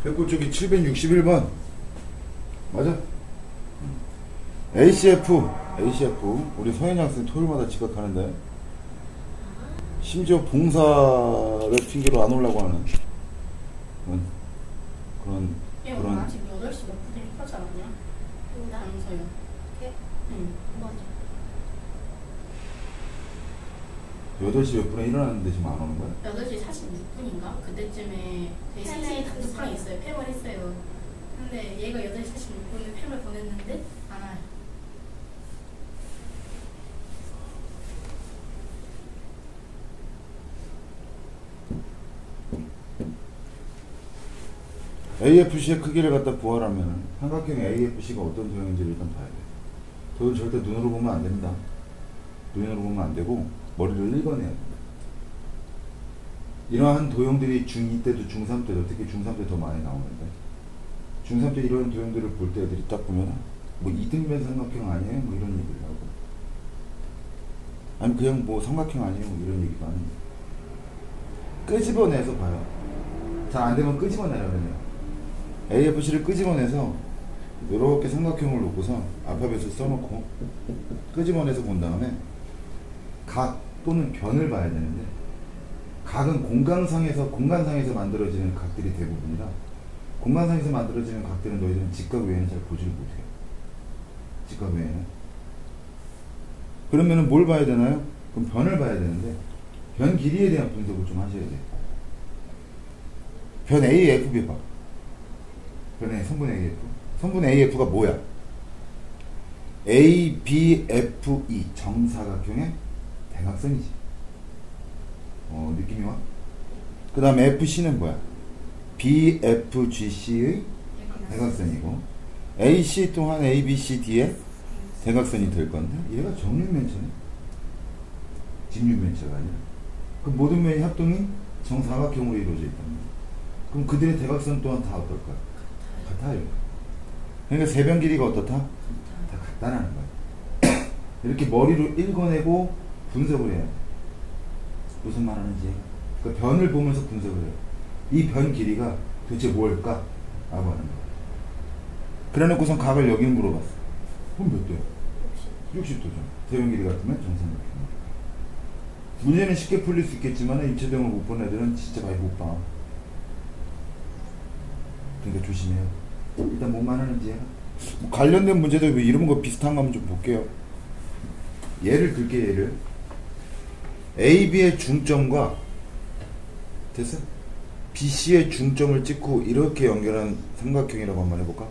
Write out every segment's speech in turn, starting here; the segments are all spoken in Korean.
백골 쪽이 761번 맞아? ACF 우리 서현이 학생 토요일마다 지각하는데 심지어 봉사를 핑계로 안 오려고 하는 그런 아직 8시 몇 분에 하지 않았냐? 나면서요. 응, 맞아. 8시 몇 분에 일어났는데 지금 안 오는 거야? 8시 46분인가? 그때쯤에 CC 단톡방에 있어요. 팸을 했어요. 근데 얘가 8시 46분에 팸을 보냈는데 안 와요. AFC의 크기를 갖다 구하려면 삼각형 AFC가 어떤 도형인지를 일단 봐야 돼. 도형 절대 눈으로 보면 안 됩니다. 눈으로 보면 안 되고 머리를 읽어내야 됩니다. 이러한 도형들이 중2 때도 중3 때도 특히 중3 때 더 많이 나오는데 중3 때 이런 도형들을 볼 때 애들이 딱 보면 뭐 이등변 삼각형 아니에요? 뭐 이런 얘기를 하고 아니 그냥 뭐 삼각형 아니에요? 뭐 이런 얘기도 하는데 끄집어내서 봐요. 잘 안되면 끄집어내라 그러네요. AFC를 끄집어내서 이렇게 삼각형을 놓고서 알파벳을 써놓고 끄집어내서 본 다음에 각 또는 변을 봐야 되는데 각은 공간상에서 만들어지는 각들이 대부분이라 공간상에서 만들어지는 각들은 너희들은 직각 외에는 잘 보지를 못해요. 직각 외에는. 그러면은 뭘 봐야 되나요? 그럼 변을 봐야 되는데 변 길이에 대한 분석을 좀 하셔야 돼요. 변 AFB 봐. 변의 성분 AF. 성분 AF가 뭐야? ABFE 정사각형의 대각선이지. 느낌이 와? 그 다음 FC는 뭐야? BFGC의 대각선이고 AC 또한 ABCD의 대각선이 될 건데 얘가 정육면체네. 직육면체가 아니라 그 모든 면의 합동이 정사각형으로 이루어져 있답니다. 그럼 그들의 대각선 또한 다 어떨까? 같아요. 그러니까 세변 길이가 어떻다? 다 같다라는 거야. 이렇게 머리로 읽어내고 분석을 해야 돼. 무슨 말 하는지. 그러니까 변을 보면서 분석을 해요. 이 변 길이가 도대체 뭘까? 라고 하는 거야. 그래 놓고선 각을 여기는 물어봤어. 그럼 몇 도야? 60도죠. 세변 길이 같으면 정삼각형. 문제는 쉽게 풀릴 수 있겠지만 입체도형을 못 본 애들은 진짜 많이 못 봐. 그러니까 조심해요. 일단 뭔만 하는지 뭐 관련된 문제도 뭐 이런 거 비슷한 거 한번 좀 볼게요. 예를 들게. 예를 AB의 중점과 됐어? BC의 중점을 찍고 이렇게 연결한 삼각형이라고 한번 해볼까?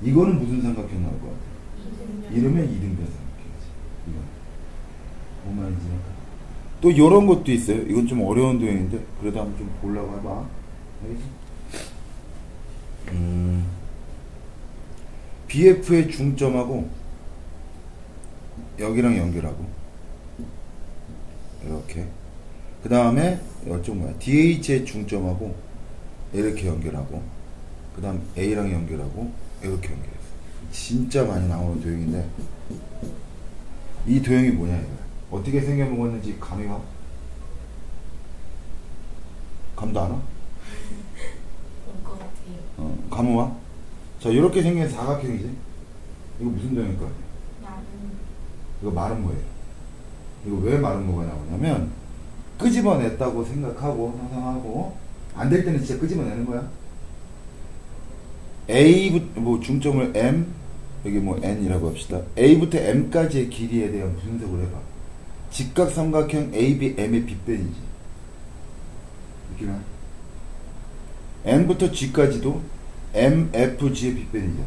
이거는 무슨 삼각형 나올 것 같아? 이러면 이등변 삼각형이지. 이거 뭔 말인지 또 이런 것도 있어요. 이건 좀 어려운 도형인데 그래도 한번 좀 보려고 해봐. 알겠지? BF의 중점하고 여기랑 연결하고 이렇게 그 다음에 이쪽 뭐야 DH의 중점하고 이렇게 연결하고 그 다음 A랑 연결하고 이렇게 연결했어. 진짜 많이 나오는 도형인데 이 도형이 뭐냐 이거야. 어떻게 생겨먹었는지 감이 와? 감도 안 와? 감은 와? 자, 이렇게 생긴 사각형이지? 이거 무슨 도형일 것 같아? 이거 마른 거예요. 이거 왜 마른 거가 나오냐면 끄집어냈다고 생각하고 상상하고 안 될 때는 진짜 끄집어내는 거야. A부터 뭐 중점을 M 여기 뭐 N이라고 합시다. A부터 M까지의 길이에 대한 분석을 해봐. 직각삼각형 ABM의 빗변이지. 느낌이야? N부터 G까지도 MFG의 빗변이죠.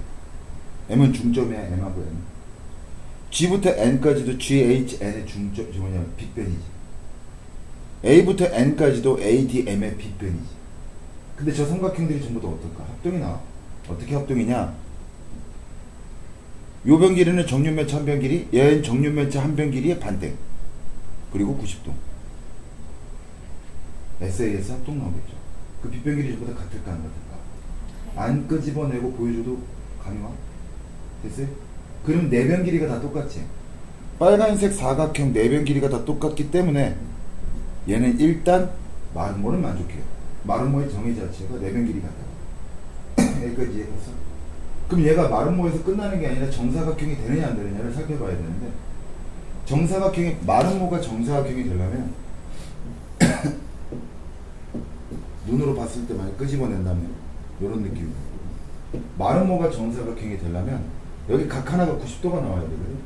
M은 중점이야. M하고 N. G부터 N까지도 GHN의 중점, 뭐냐, 빗변이지. A부터 N까지도 ADM의 빗변이지. 근데 저 삼각형들이 전부 다 어떨까? 합동이 나와. 어떻게 합동이냐? 요 변 길이는 정육면체 한 변 길이, 얘는 정육면체 한 변 길이의 반대. 그리고 90도. SAS 합동 나오겠죠. 그 빗변 길이 전부 다 같을까 안 같을까? 안 끄집어내고 보여줘도 감이 와? 됐어요? 그럼 내변 길이가 다 똑같지? 빨간색 사각형 내변 길이가 다 똑같기 때문에 얘는 일단 마름모는 만족해요. 마름모의 정의 자체가 내변 길이 같다. 여기까지 이해했어? 그럼 얘가 마름모에서 끝나는 게 아니라 정사각형이 되느냐 안 되느냐를 살펴봐야 되는데, 정사각형이, 마름모가 정사각형이 되려면 눈으로 봤을 때 많이 끄집어낸다면 이런 느낌이에요. 마름모가 정사각형이 되려면 여기 각 하나가 90도가 나와야 되거든요.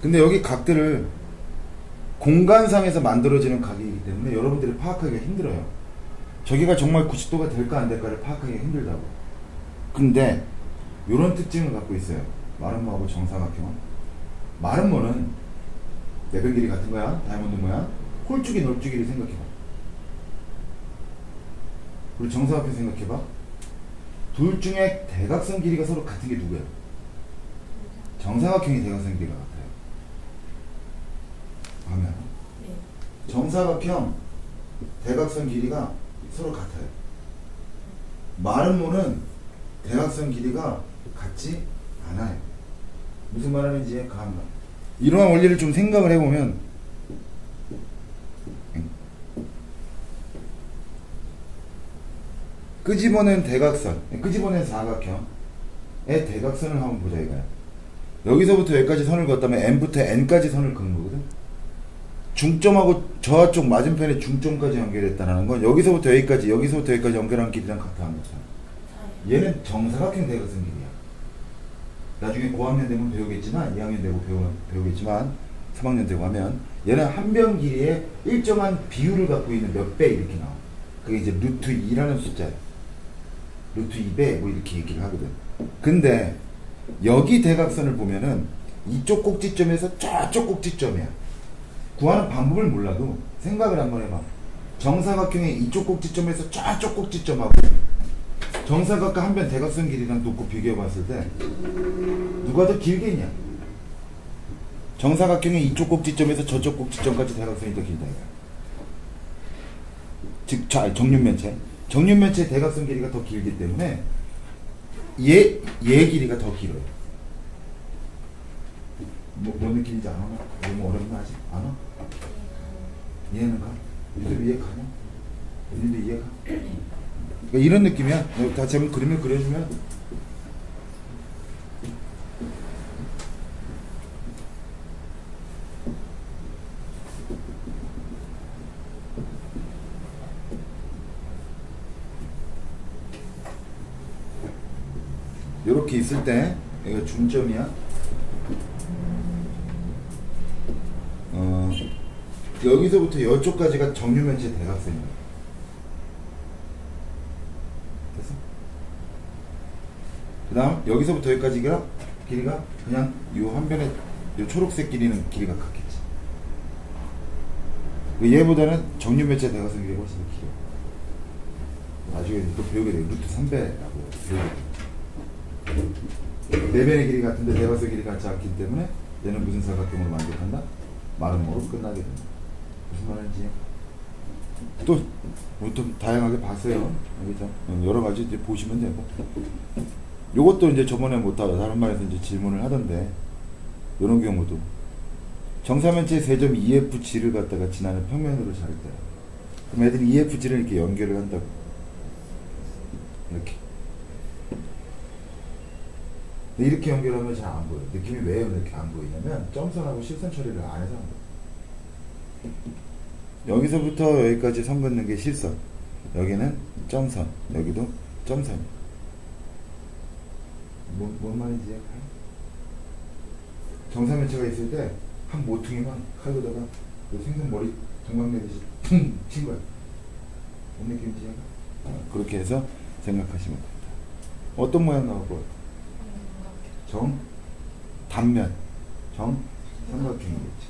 근데 여기 각들을 공간상에서 만들어지는 각이기 때문에 여러분들이 파악하기가 힘들어요. 저기가 정말 90도가 될까 안 될까를 파악하기가 힘들다고. 근데 이런 특징을 갖고 있어요. 마름모하고 정사각형은. 마름모는 내변 길이 같은 거야. 다이아몬드 모양. 홀쭉이 넓쭉이를 생각해봐. 그리고 정사각형 생각해봐. 둘 중에 대각선 길이가 서로 같은 게 누구야? 정사각형이 대각선 길이가 같아요. 아면 정사각형 대각선 길이가 서로 같아요. 마름모는 대각선 길이가 같지 않아요. 무슨 말하는지 이해가? 이러한 원리를 좀 생각을 해보면, 끄집어낸 대각선, 끄집어낸 사각형의 대각선을 한번 보자 이거야. 여기서부터 여기까지 선을 그었다면 M부터 N까지 선을 그은 거거든. 중점하고 저쪽 맞은편에 중점까지 연결했다는 건 여기서부터 여기까지, 여기서부터 여기까지 연결한 길이랑 같아 안 같아? 얘는 정사각형 대각선 길이야. 나중에 고학년 되면 배우겠지만, 2학년 되고 배우겠지만, 3학년 되고 하면 얘는 한 변 길이에 일정한 비율을 갖고 있는 몇 배 이렇게 나와. 그게 이제 루트 2라는 숫자야. 루트 2배 뭐 이렇게 얘기를 하거든. 근데 여기 대각선을 보면은 이쪽 꼭지점에서 저쪽 꼭지점이야. 구하는 방법을 몰라도 생각을 한번 해봐. 정사각형의 이쪽 꼭지점에서 저쪽 꼭지점하고 정사각과 한 변 대각선 길이랑 놓고 비교해 봤을 때 누가 더 길게 있냐? 정사각형의 이쪽 꼭지점에서 저쪽 꼭지점까지 대각선이 더 길다 이거야. 즉, 정육면체. 정육면체의 대각선 길이가 더 길기 때문에 얘 길이가 더 길어요. 뭔 느낌인지 안 오나? 너무 어렵나 아직? 안 와? 이해는 가? 니들 이해 가냐? 니들 이해 가? 그러니까 이런 느낌이야. 다시 한번 그림을 그려주면 이렇게 있을 때 여기가 중점이야. 여기서부터 이쪽까지가 정육면체 대각선이야. 됐어? 그 다음 여기서부터 여기까지가 길이가 그냥 이 한 변의 요 초록색 길이는 길이가 같겠지. 얘보다는 정육면체 대각선 길이가 훨씬 더 길어. 나중에 또 배우게 돼. 루트 3배라고 배우게 돼. 네 변의 길이 같은데 대각선 길이 같지 않기 때문에 얘는 무슨 사각형으로 만족한다? 마름모로 끝나게 된다. 무슨 말인지 또 다양하게 봤어요. 여기서 여러 가지 이제 보시면 되고, 요것도 이제 저번에 못 다른 말에서 이제 질문을 하던데, 이런 경우도 정사면체 세점 EFG를 갖다가 지나는 평면으로 잘 때, 그럼 애들이 EFG를 이렇게 연결을 한다고. 이렇게 연결하면 잘 안 보여. 느낌이 왜 이렇게 안 보이냐면 점선하고 실선 처리를 안 해서 안 보여. 여기서부터 여기까지 선 긋는 게 실선, 여기는 점선, 여기도 점선. 뭔 말인지 이해해? 정사면체가 있을 때 한 모퉁이만 칼로다가 생선 머리 동방 내듯이 퉁 친 거야. 뭔 느낌인지 이해해? 그렇게 해서 생각하시면 됩니다. 어떤 모양 나올 거예요? 단면, 삼각형이겠지.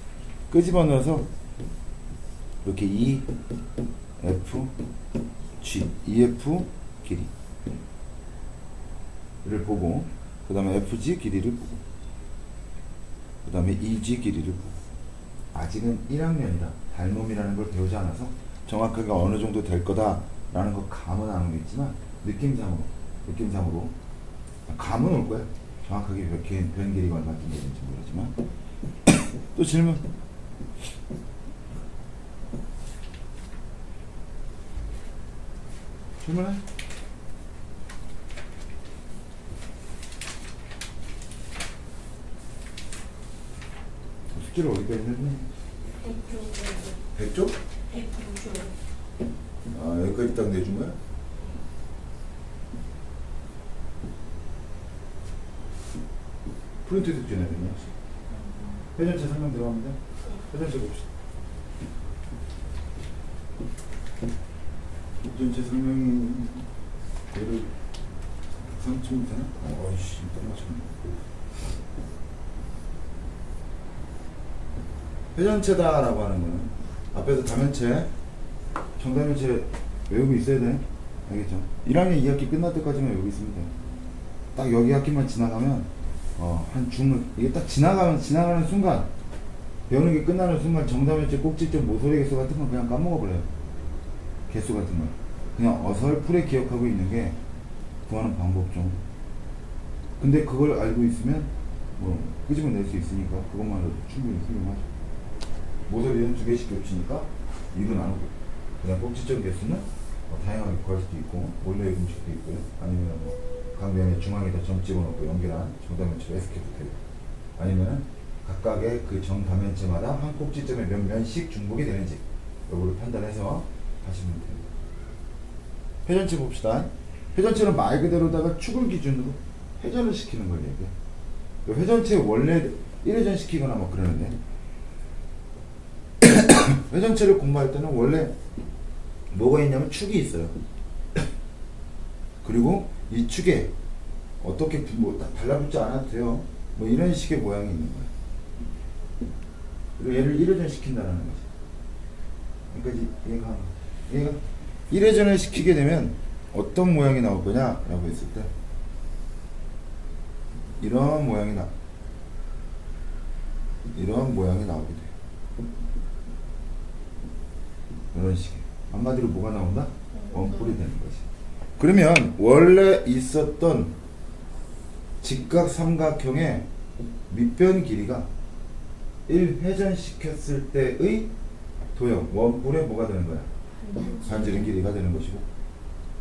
끄집어 넣어서 이렇게 E, F, G, EF 길이를 보고, 그 다음에 FG 길이를 보고, 그 다음에 EG 길이를 보고. 아직은 1학년이라 달놈이라는 걸 배우지 않아서 정확하게 어느 정도 될 거다라는 거 감은 안 오겠지만 느낌상으로 감은 올 거야. 정확하게 변 길이가 얼마쯤 되는지 모르지만. 또 질문? 질문해? 숙제를 어디까지 했니? 100쪽? 109조. 아, 여기까지 딱 내준 거야? 프린트 숙제 내줬냐? 회전체 설명 들어갑니다. 회전체 봅시다. 회전체 설명이 얘를 3층 되나? 어이씨, 딱 맞췄네. 회전체다라고 하는 거는 앞에서 다면체, 정다면체 외우고 있어야 돼. 알겠죠? 1학년 2학기 끝날 때까지만 외우고 있으면 돼. 딱 여기 학기만 지나가면 한 중을 이게 딱 지나가는 순간 배우는 게 끝나는 순간 정다면체 꼭지점 모서리 개수 같은 건 그냥 까먹어 버려요. 개수 같은 걸 그냥 어설프게 기억하고 있는 게 구하는 방법 좀. 근데 그걸 알고 있으면 뭐 끄집어낼 수 있으니까 그것만으로도 충분히 훌륭하죠. 모서리는 2개씩 겹치니까 2로 나누고 그냥 꼭지점 개수는 다양하게 구할 수도 있고 원래의 공식도 있고요. 아니면 각 면의 중앙에다 점 집어넣고 연결한 정다면체로 해석해도 되고, 아니면 각각의 그 정다면체마다 한 꼭지점에 몇 면씩 중복이 되는지 이거를 판단해서 하시면 됩니다. 회전체 봅시다. 회전체는 말 그대로다가 축을 기준으로 회전을 시키는 걸 얘기해. 회전체 원래 1회전 시키거나 뭐 그러는데 회전체를 공부할 때는 원래 뭐가 있냐면 축이 있어요. 그리고 이 축에 어떻게 뭐 달라붙지 않아도 돼요. 뭐 이런 식의 모양이 있는 거예요. 그리고 얘를 1회전 시킨다는 거지. 그러니까 얘가 1회전을 시키게 되면 어떤 모양이 나올 거냐라고 했을 때 이런 모양이 나오게 돼요. 이런 식의. 한마디로 뭐가 나온다? 원뿔이 되는 거지. 그러면 원래 있었던 직각 삼각형의 밑변 길이가 1회전 시켰을 때의 도형 원뿔의 뭐가 되는 거야? 반지름 길이가 되는 것이고,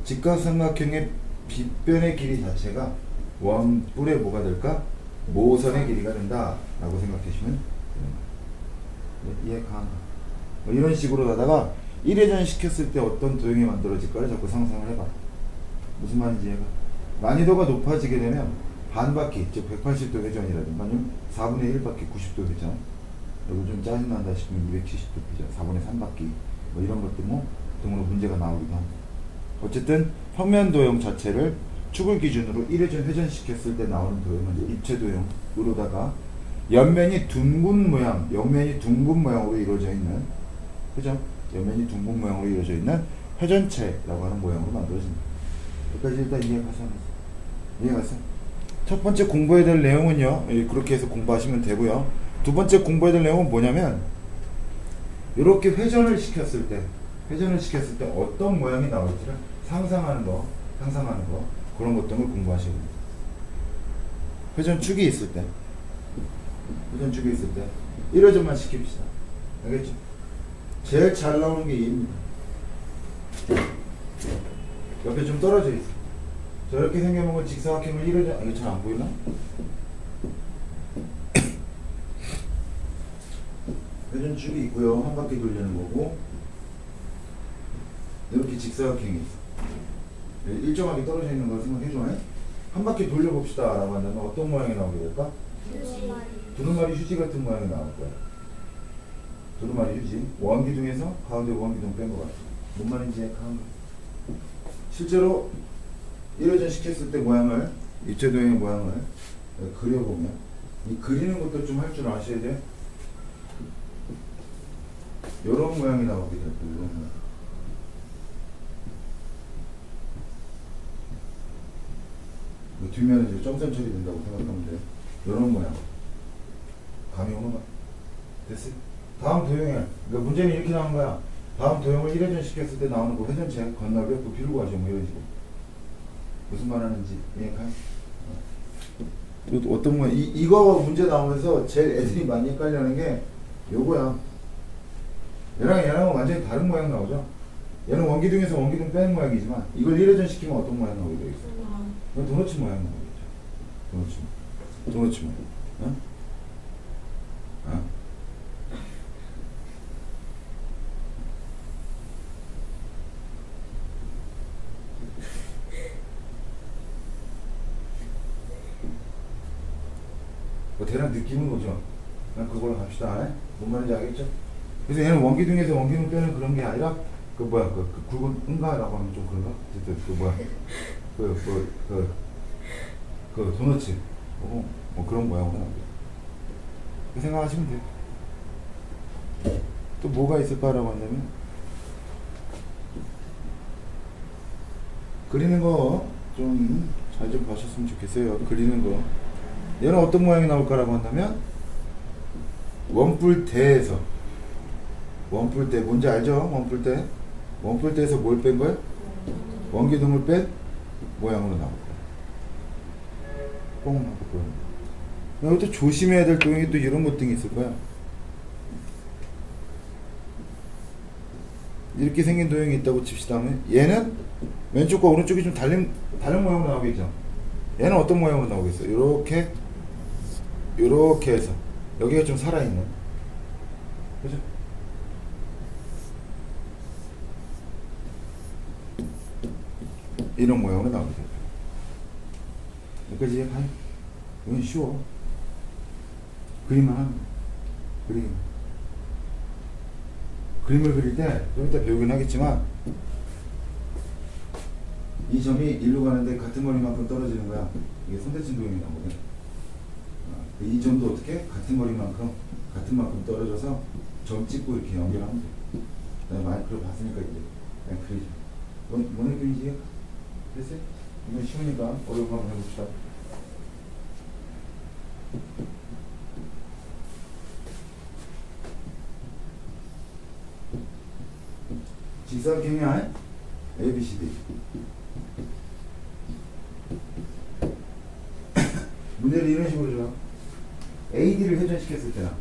직각 삼각형의 빗변의 길이 자체가 원뿔의 뭐가 될까? 모선의 길이가 된다 라고 생각해 주시면 되는 거야. 네, 이해가? 뭐 이런 식으로 가다가 1회전 시켰을 때 어떤 도형이 만들어질까를 자꾸 상상을 해봐. 무슨 말인지 이해가? 난이도가 높아지게 되면 반바퀴, 즉 180도 회전이라든가 아니면 4분의 1바퀴 90도 회전, 여기 좀 짜증난다 싶으면 270도 회전, 4분의 3바퀴 뭐 이런 것들 등으로 문제가 나오기도 합니다. 어쨌든 평면 도형 자체를 축을 기준으로 1회전 회전시켰을 때 나오는 도형은 입체 도형으로다가 옆면이 둥근 모양으로 이루어져 있는, 그죠? 옆면이 둥근 모양으로 이루어져 있는 회전체라고 하는 모양으로 만들어집니다. 여기까지 일단 이해갔어? 첫 번째 공부해야 될 내용은요, 그렇게 해서 공부하시면 되고요. 두 번째 공부해야 될 내용은 뭐냐면, 이렇게 회전을 시켰을 때 어떤 모양이 나올지를 상상하는 거, 그런 것 등을 공부하셔야 됩니다. 회전축이 있을 때 1회전만 시킵시다. 알겠죠? 제일 잘 나오는 게 2입니다. 옆에 좀 떨어져 있어. 저렇게 생겨먹은 직사각형을 1회전, 이거 잘 안 보이나? 회전축이 있고요. 한 바퀴 돌리는 거고, 이렇게 직사각형이 있어. 일정하게 떨어져 있는 걸 생각해줘. 한 바퀴 돌려봅시다 라고 한다면 어떤 모양이 나오게 될까? 두루마리 휴지 같은 모양이 나올 거야. 두루마리 휴지. 원기둥에서 가운데 원기둥 뺀 것 같아. 뭔 말인지 이해가? 실제로 1회전 시켰을 때 모양을, 입체도형의 모양을 그려보면, 이 그리는 것도 좀 할 줄 아셔야 돼. 요런 모양이 나오게 될 거예요. 요런 모양. 뒷면은 이제 점선 처리된다고 생각하면 돼. 요런 모양. 감이 오는 거야. 됐어요? 다음 도형에, 그러니까 문제는 이렇게 나오는 거야. 다음 도형을 1회전 시켰을 때 나오는 거 회전체 건너게 또 비르고 하죠. 뭐 이런 식으로. 무슨 말 하는지 이해가? 어떤 모양, 이거 문제 나오면서 제일 애들이 많이 헷갈려하는 게 요거야. 얘랑은 완전히 다른 모양 나오죠? 얘는 원기둥에서 원기둥 빼는 모양이지만 이걸 1회전 시키면 어떤 모양 나오게 되겠어? 이건 도너츠 모양 나오겠죠. 도너츠 모양. 어? 어? 대략 느낌은 오죠. 그냥 그걸로 갑시다. 뭔 말인지 알겠죠? 그래서 얘는 원기둥에서 원기둥 빼는 그런 게 아니라 그 뭐야 그 굵은 응가라고 하면 좀 그런가? 어쨌든 그 뭐야 그 도너츠 뭐 그런 모양으로 나옵니다. 그 생각하시면 돼요. 또 뭐가 있을까라고 한다면 그리는 거 좀 잘 좀 봐셨으면 좋겠어요. 그리는 거 얘는 어떤 모양이 나올까라고 한다면 원뿔대에서 원뿔대 뭔지 알죠? 원뿔대 원뿔대에서 뭘 뺀 거예요? 원기둥을 뺀 모양으로 나올 거예요. 뽕 하고 그런. 이것도 조심해야 될 동이 또 이런 것들이 있을 거야. 이렇게 생긴 도형이 있다고 칩시다. 얘는 왼쪽과 오른쪽이 좀 다른 모양으로 나오겠죠. 얘는 어떤 모양으로 나오겠어? 요렇게 해서 여기가 좀 살아있는, 그죠? 이런 모양으로 나오게 돼요. 여기까지 이해가요? 이건 쉬워. 그림만 하면 그림을 그릴 때 좀 이따 배우긴 하겠지만 이 점이 일로 가는데 같은 거리만큼 떨어지는 거야. 이게 선대칭 도형이 나오거든. 이 점도 어떻게? 같은 거리만큼 같은 만큼 떨어져서 점 찍고 이렇게 연결하면 돼. 내가 많이 그려봤으니까 이제 그냥 그리죠. 뭔 느낌인지 됐어요? 이건 쉬우니까 어려운 거 한번 해봅시다. 직사각형이야. ABCD. 문제를 이런 식으로 줘. AD를 회전시켰을 때나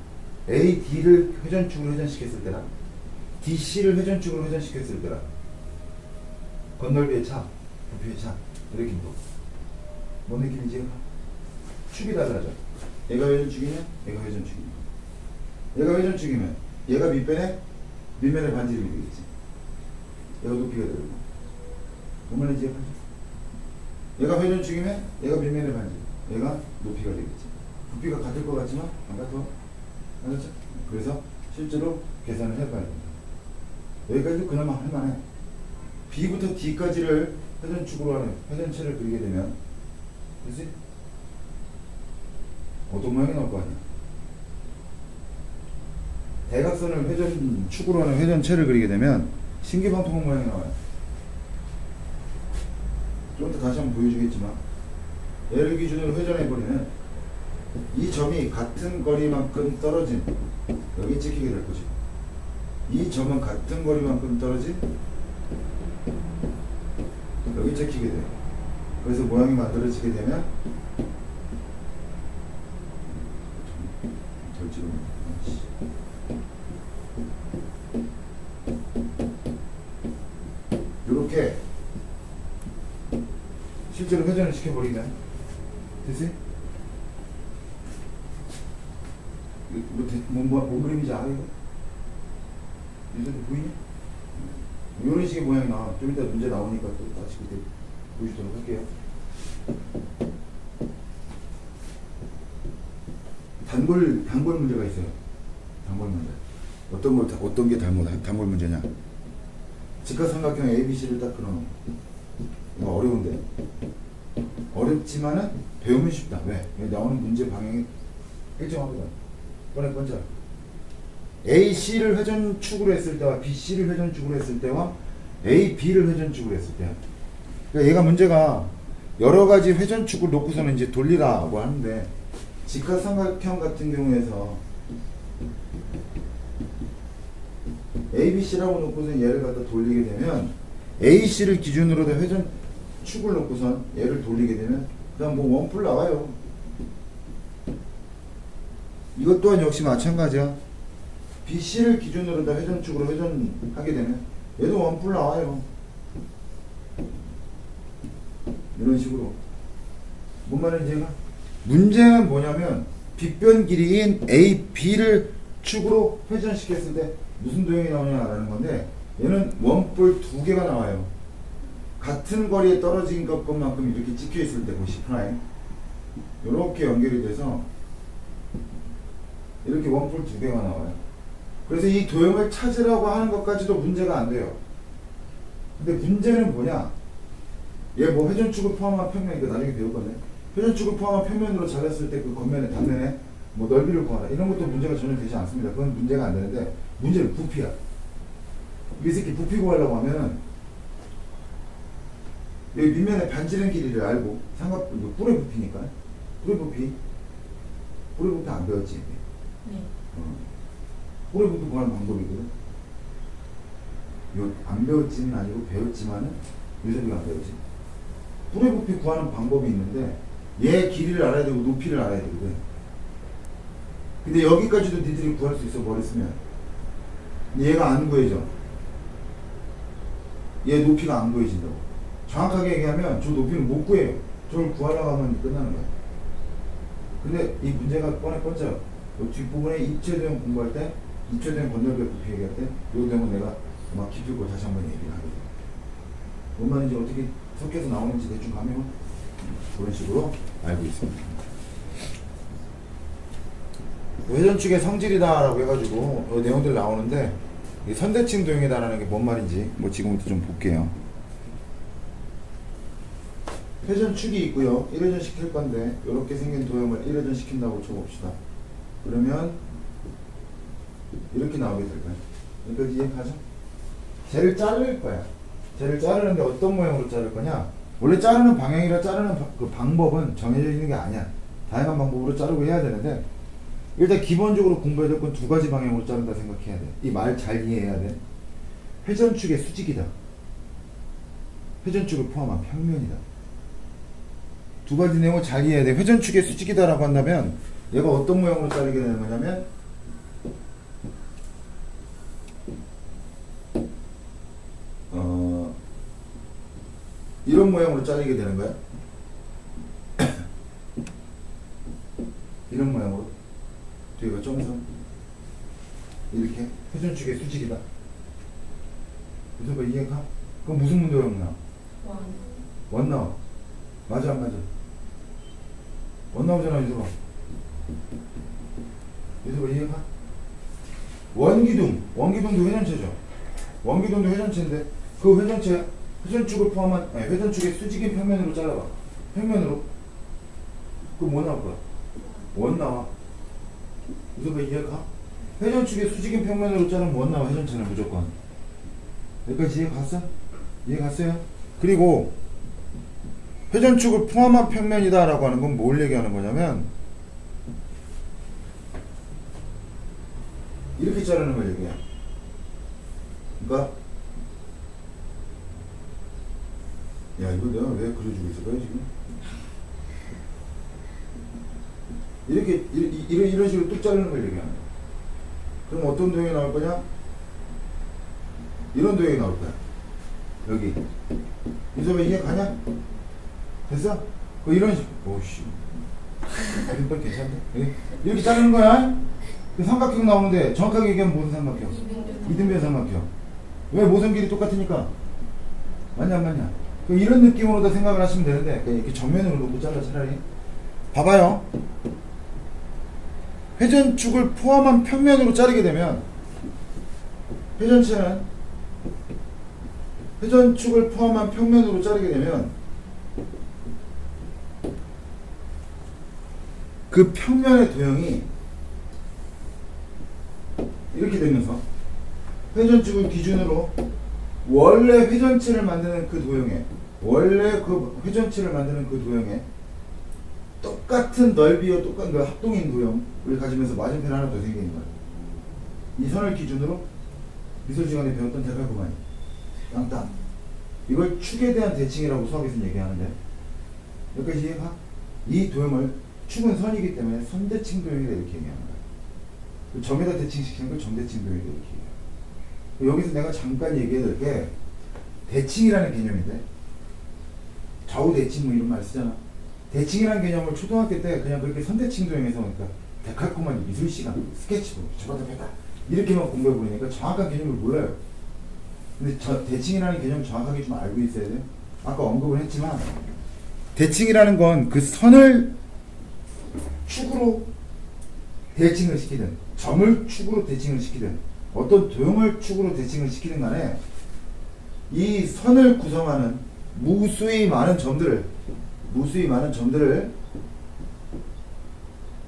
AD를 회전축으로 회전시켰을 때나 DC를 회전축으로 회전시켰을 때나 건널비의 차, 부피의 차 이렇게 뭐. 뭔 느낌인지 축이 달라져. 얘가 회전축이면 얘가 회전축이면 얘가 회전축이면 얘가 밑면의 반지름이 되겠지. 얘가 높이가 되고 뭔 말인지 이해하죠? 얘가 회전축이면 얘가 밑면의 반지름, 얘가 높이가 되겠지. 부피가 같을 것 같지만 안 같아. 알았죠? 그래서 실제로 계산을 해봐야 된다. 여기까지도 그나마 할만해. B부터 D까지를 회전축으로 하는 회전체를 그리게 되면 그치? 어떤 모양이 나올 거 아니야? 대각선을 회전축으로 하는 회전체를 그리게 되면 신기방통한 모양이 나와요. 좀 이따 다시 한번 보여주겠지만 얘를 기준으로 회전해버리면 이 점이 같은 거리만큼 떨어진 여기 찍히게 될 거지. 이 점은 같은 거리만큼 떨어진 여기 찍히게 돼요. 그래서 모양이 만들어지게 되면 덜 찍으면 이렇게 실제로 회전을 시켜버리면 됐어요? 뭔 그림인지 알아요? 이제 보이냐? 이런 식의 모양이 나와. 좀 이따 문제 나오니까 또 다시 그때 보여주도록 할게요. 단골 문제가 있어요. 단골 문제. 어떤 게 단골 문제냐? 직각삼각형 ABC를 딱 그려놓은. 이거 어려운데. 어렵지만은 배우면 쉽다. 왜? 나오는 문제 방향이 일정하거든. 꺼내 번째. AC를 회전축으로 했을 때와 BC를 회전축으로 했을 때와 AB를 회전축으로 했을 때. 그러니까 얘가 문제가 여러 가지 회전축을 놓고서는 이제 돌리라고 하는데 직각삼각형 같은 경우에서 ABC라고 놓고서 얘를 갖다 돌리게 되면 AC를 기준으로 회전축을 놓고선 얘를 돌리게 되면 그냥 뭐 원뿔 나와요. 이것 또한 역시 마찬가지야. BC를 기준으로 다 회전축으로 회전하게 되면 얘도 원뿔 나와요. 이런 식으로. 뭔 말인지 얘가? 문제는 뭐냐면 빗변 길이인 AB를 축으로 회전시켰을 때 무슨 도형이 나오냐라는 건데 얘는 원뿔 두 개가 나와요. 같은 거리에 떨어진 것만큼 이렇게 찍혀 있을 때 C' 이렇게 연결이 돼서 이렇게 원뿔 2개가 나와요. 그래서 이 도형을 찾으라고 하는 것까지도 문제가 안 돼요. 근데 문제는 뭐냐? 얘 뭐 회전축을 포함한 평면, 이거 나중에 배울 건데, 회전축을 포함한 평면으로 잘랐을 때 그 겉면에 단면에 뭐 넓이를 구하라, 이런 것도 문제가 전혀 되지 않습니다. 그건 문제가 안 되는데, 문제는 부피야. 이 새끼 부피 구하려고 하면은 여기 밑면에 반지름 길이를 알고, 이거 뿔의 부피니까, 뿔의 부피 안 배웠지? 네. 뿔의 부피 구하는 방법이거든. 요 안 배웠지는 아니고 배웠지만은 유섭이가 안 배웠지. 뿔의 부피 구하는 방법이 있는데 얘 길이를 알아야 되고 높이를 알아야 되거든. 근데 여기까지도 니들이 구할 수 있어, 머리 쓰면. 근데 얘가 안 구해져. 얘 높이가 안 구해진다고. 정확하게 얘기하면 저 높이는 못 구해요. 저걸 구하려고 하면 끝나는 거야. 근데 이 문제가 뻔해. 뒷부분에 입체도형 공부할 때, 입체도형 건널배 부피 얘기할 때, 요 내용은 내가 막 깊이 있고 다시 한번 얘기를 하게 돼. 뭔 말인지 어떻게 섞여서 나오는지 대충 가면 그런 식으로 알고 있습니다. 회전축의 성질이다라고 해가지고 내용들 나오는데, 이 선대칭 도형이다라는 게 뭔 말인지 뭐 지금부터 좀 볼게요. 회전축이 있고요. 1회전 시킬 건데 이렇게 생긴 도형을 1회전 시킨다고 쳐봅시다. 그러면 이렇게 나오게 될 거야. 여기까지 이해가죠? 쟤를 자를 거야. 쟤를 자르는데 어떤 모양으로 자를 거냐? 원래 자르는 방향이라 자르는 그 방법은 정해져 있는 게 아니야. 다양한 방법으로 자르고 해야 되는데, 일단 기본적으로 공부해야 될 건 2가지 방향으로 자른다 생각해야 돼. 이 말 잘 이해해야 돼. 회전축의 수직이다. 회전축을 포함한 평면이다. 2가지 내용을 잘 이해해야 돼. 회전축의 수직이다라고 한다면 얘가 어떤 모양으로 자르게 되는 거냐면, 이런 모양으로 자르게 되는 거야. 이런 모양으로. 뒤에가 점선. 이렇게 회전축의 수직이다. 그래서 이해가? 그럼 무슨 문도형 나와? 원 나와. 맞아 안 맞아? 원 나오잖아. 유서봐. 이해가? 원기둥도 회전체죠. 원기둥도 회전체인데 그 회전체, 회전축을 포함한, 아니 회전축의 수직인 평면으로 잘라봐. 평면으로. 그럼 뭐 나올 거야? 원 나와. 유서봐 이해가? 회전축의 수직인 평면으로 자르면 원 나와. 회전체는 무조건. 여기까지 이해 갔어? 이해 갔어요? 그리고 회전축을 포함한 평면이다 라고 하는 건 뭘 얘기하는 거냐면, 이렇게 자르는 걸 얘기해. 그러니까 야, 이거 내가 왜 그려주고 있을까요 지금? 이렇게 이런 식으로 뚝 자르는 걸 얘기하는 거야. 그럼 어떤 도형이 나올 거냐? 이런 도형이 나올 거야. 여기. 이제 이해 가냐? 됐어? 그 이런 식. 오씨. 이거 괜찮네. 이렇게 자르는 거야. 그 삼각형 나오는데 정확하게 얘기하면 무슨 삼각형? 이등변 삼각형. 왜 모선 길이 똑같으니까? 맞냐 안 맞냐? 이런 느낌으로 다 생각을 하시면 되는데, 이렇게 정면으로 놓고 잘라 차라리. 봐봐요. 회전축을 포함한 평면으로 자르게 되면, 회전체는 회전축을 포함한 평면으로 자르게 되면 그 평면의 도형이 이렇게 되면서 회전축을 기준으로 원래 회전체를 만드는 그 도형에, 원래 그 회전체를 만드는 그 도형에 똑같은 넓이와 똑같은 그 합동인 도형을 가지면서 맞은편 하나 더 생기는 거예요. 이 선을 기준으로 미술 시간에 배웠던 대각구간이 양땅. 이걸 축에 대한 대칭이라고 수학에서 얘기하는데, 여기까지 이해가? 이 도형을, 축은 선이기 때문에 선대칭 도형이다 이렇게 얘기하는 거야. 점에다 대칭시키는 걸 점대칭 도형이다 이렇게 얘기해요. 여기서 내가 잠깐 얘기해야 될 게, 대칭이라는 개념인데, 좌우 대칭 뭐 이런 말 쓰잖아. 대칭이라는 개념을 초등학교 때 그냥 그렇게 선대칭 도형에서, 그러니까 데칼코마니 미술 시간, 스케치북, 저거다 뺐다 이렇게만 공부해 보니까 정확한 개념을 몰라요. 근데 대칭이라는 개념 정확하게 좀 알고 있어야 돼요. 아까 언급을 했지만, 대칭이라는 건 그 선을 축으로 대칭을 시키든 점을 축으로 대칭을 시키든 어떤 도형을 축으로 대칭을 시키든 간에 이 선을 구성하는 무수히 많은 점들을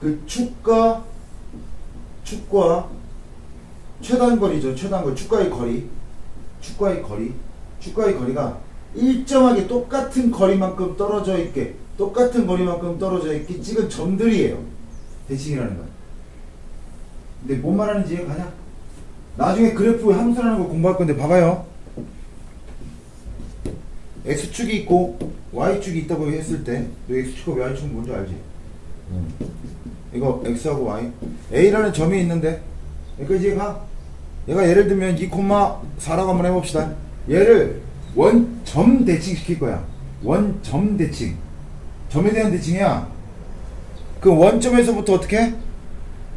그 축과 최단거리죠. 최단거리 축과의 거리가 일정하게 똑같은 거리만큼 떨어져 있게 찍은 점들이에요. 대칭이라는 건. 근데 뭔 말하는지 이해 가냐? 나중에 그래프 함수라는 거 공부할 건데 봐봐요. X축이 있고 Y축이 있다고 했을 때 너 X축과 Y축은 뭔지 알지? 이거 X하고 Y A라는 점이 있는데 여기까지 이해가? 얘가 예를 들면 2,4라고 한번 해봅시다. 얘를 원점 대칭 시킬 거야. 원점 대칭. 점에 대한 대칭이야. 그 원점에서부터 어떻게?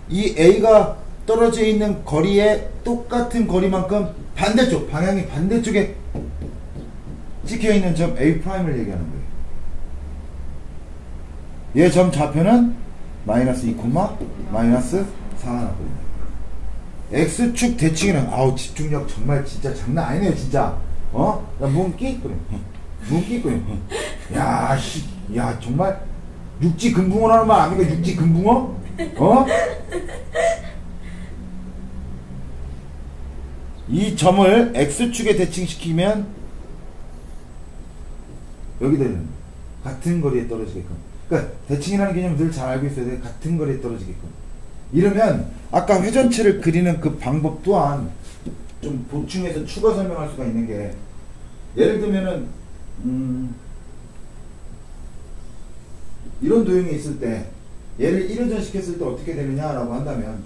이 A가 떨어져 있는 거리에 똑같은 거리만큼 반대쪽, 방향이 반대쪽에 찍혀있는 점 A'를 얘기하는 거예요. 얘 점 좌표는 마이너스 2, 마이너스 4가 나거든요. X축 대칭이는 아우 집중력 정말 진짜 장난 아니네요 진짜. 나 문기 그래. 야 정말 육지 금붕어라는 말 아닙니까? 육지 금붕어? 이 점을 X축에 대칭시키면 여기다 있는 같은 거리에 떨어지게끔. 그러니까 대칭이라는 개념을 늘 잘 알고 있어야 돼. 같은 거리에 떨어지게끔. 이러면 아까 회전체를 그리는 그 방법 또한 좀 보충해서 추가 설명할 수가 있는 게, 예를 들면은 이런 도형이 있을 때 얘를 1회전 시켰을 때 어떻게 되느냐라고 한다면,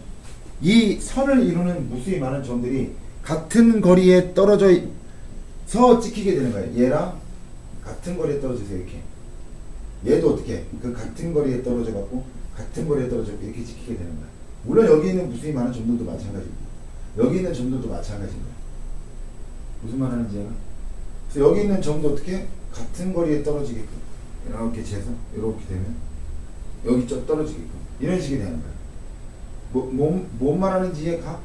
이 선을 이루는 무수히 많은 점들이 같은 거리에 떨어져서 찍히게 되는 거예요. 얘랑 같은 거리에 떨어져서 이렇게. 얘도 어떻게 그 같은 거리에 떨어져 갖고 같은 거리에 떨어져 이렇게 찍히게 되는 거야. 물론 여기 있는 무수히 많은 점들도 마찬가지고 여기 있는 점들도 마찬가지인 거야. 무슨 말 하는지 얘가? 그래서 여기 있는 점도 어떻게 같은 거리에 떨어지게끔 이렇게 재서 이렇게 되면 여기 좀 떨어지게끔 이런 식이 되는 거야. 뭔 말하는지 이해가?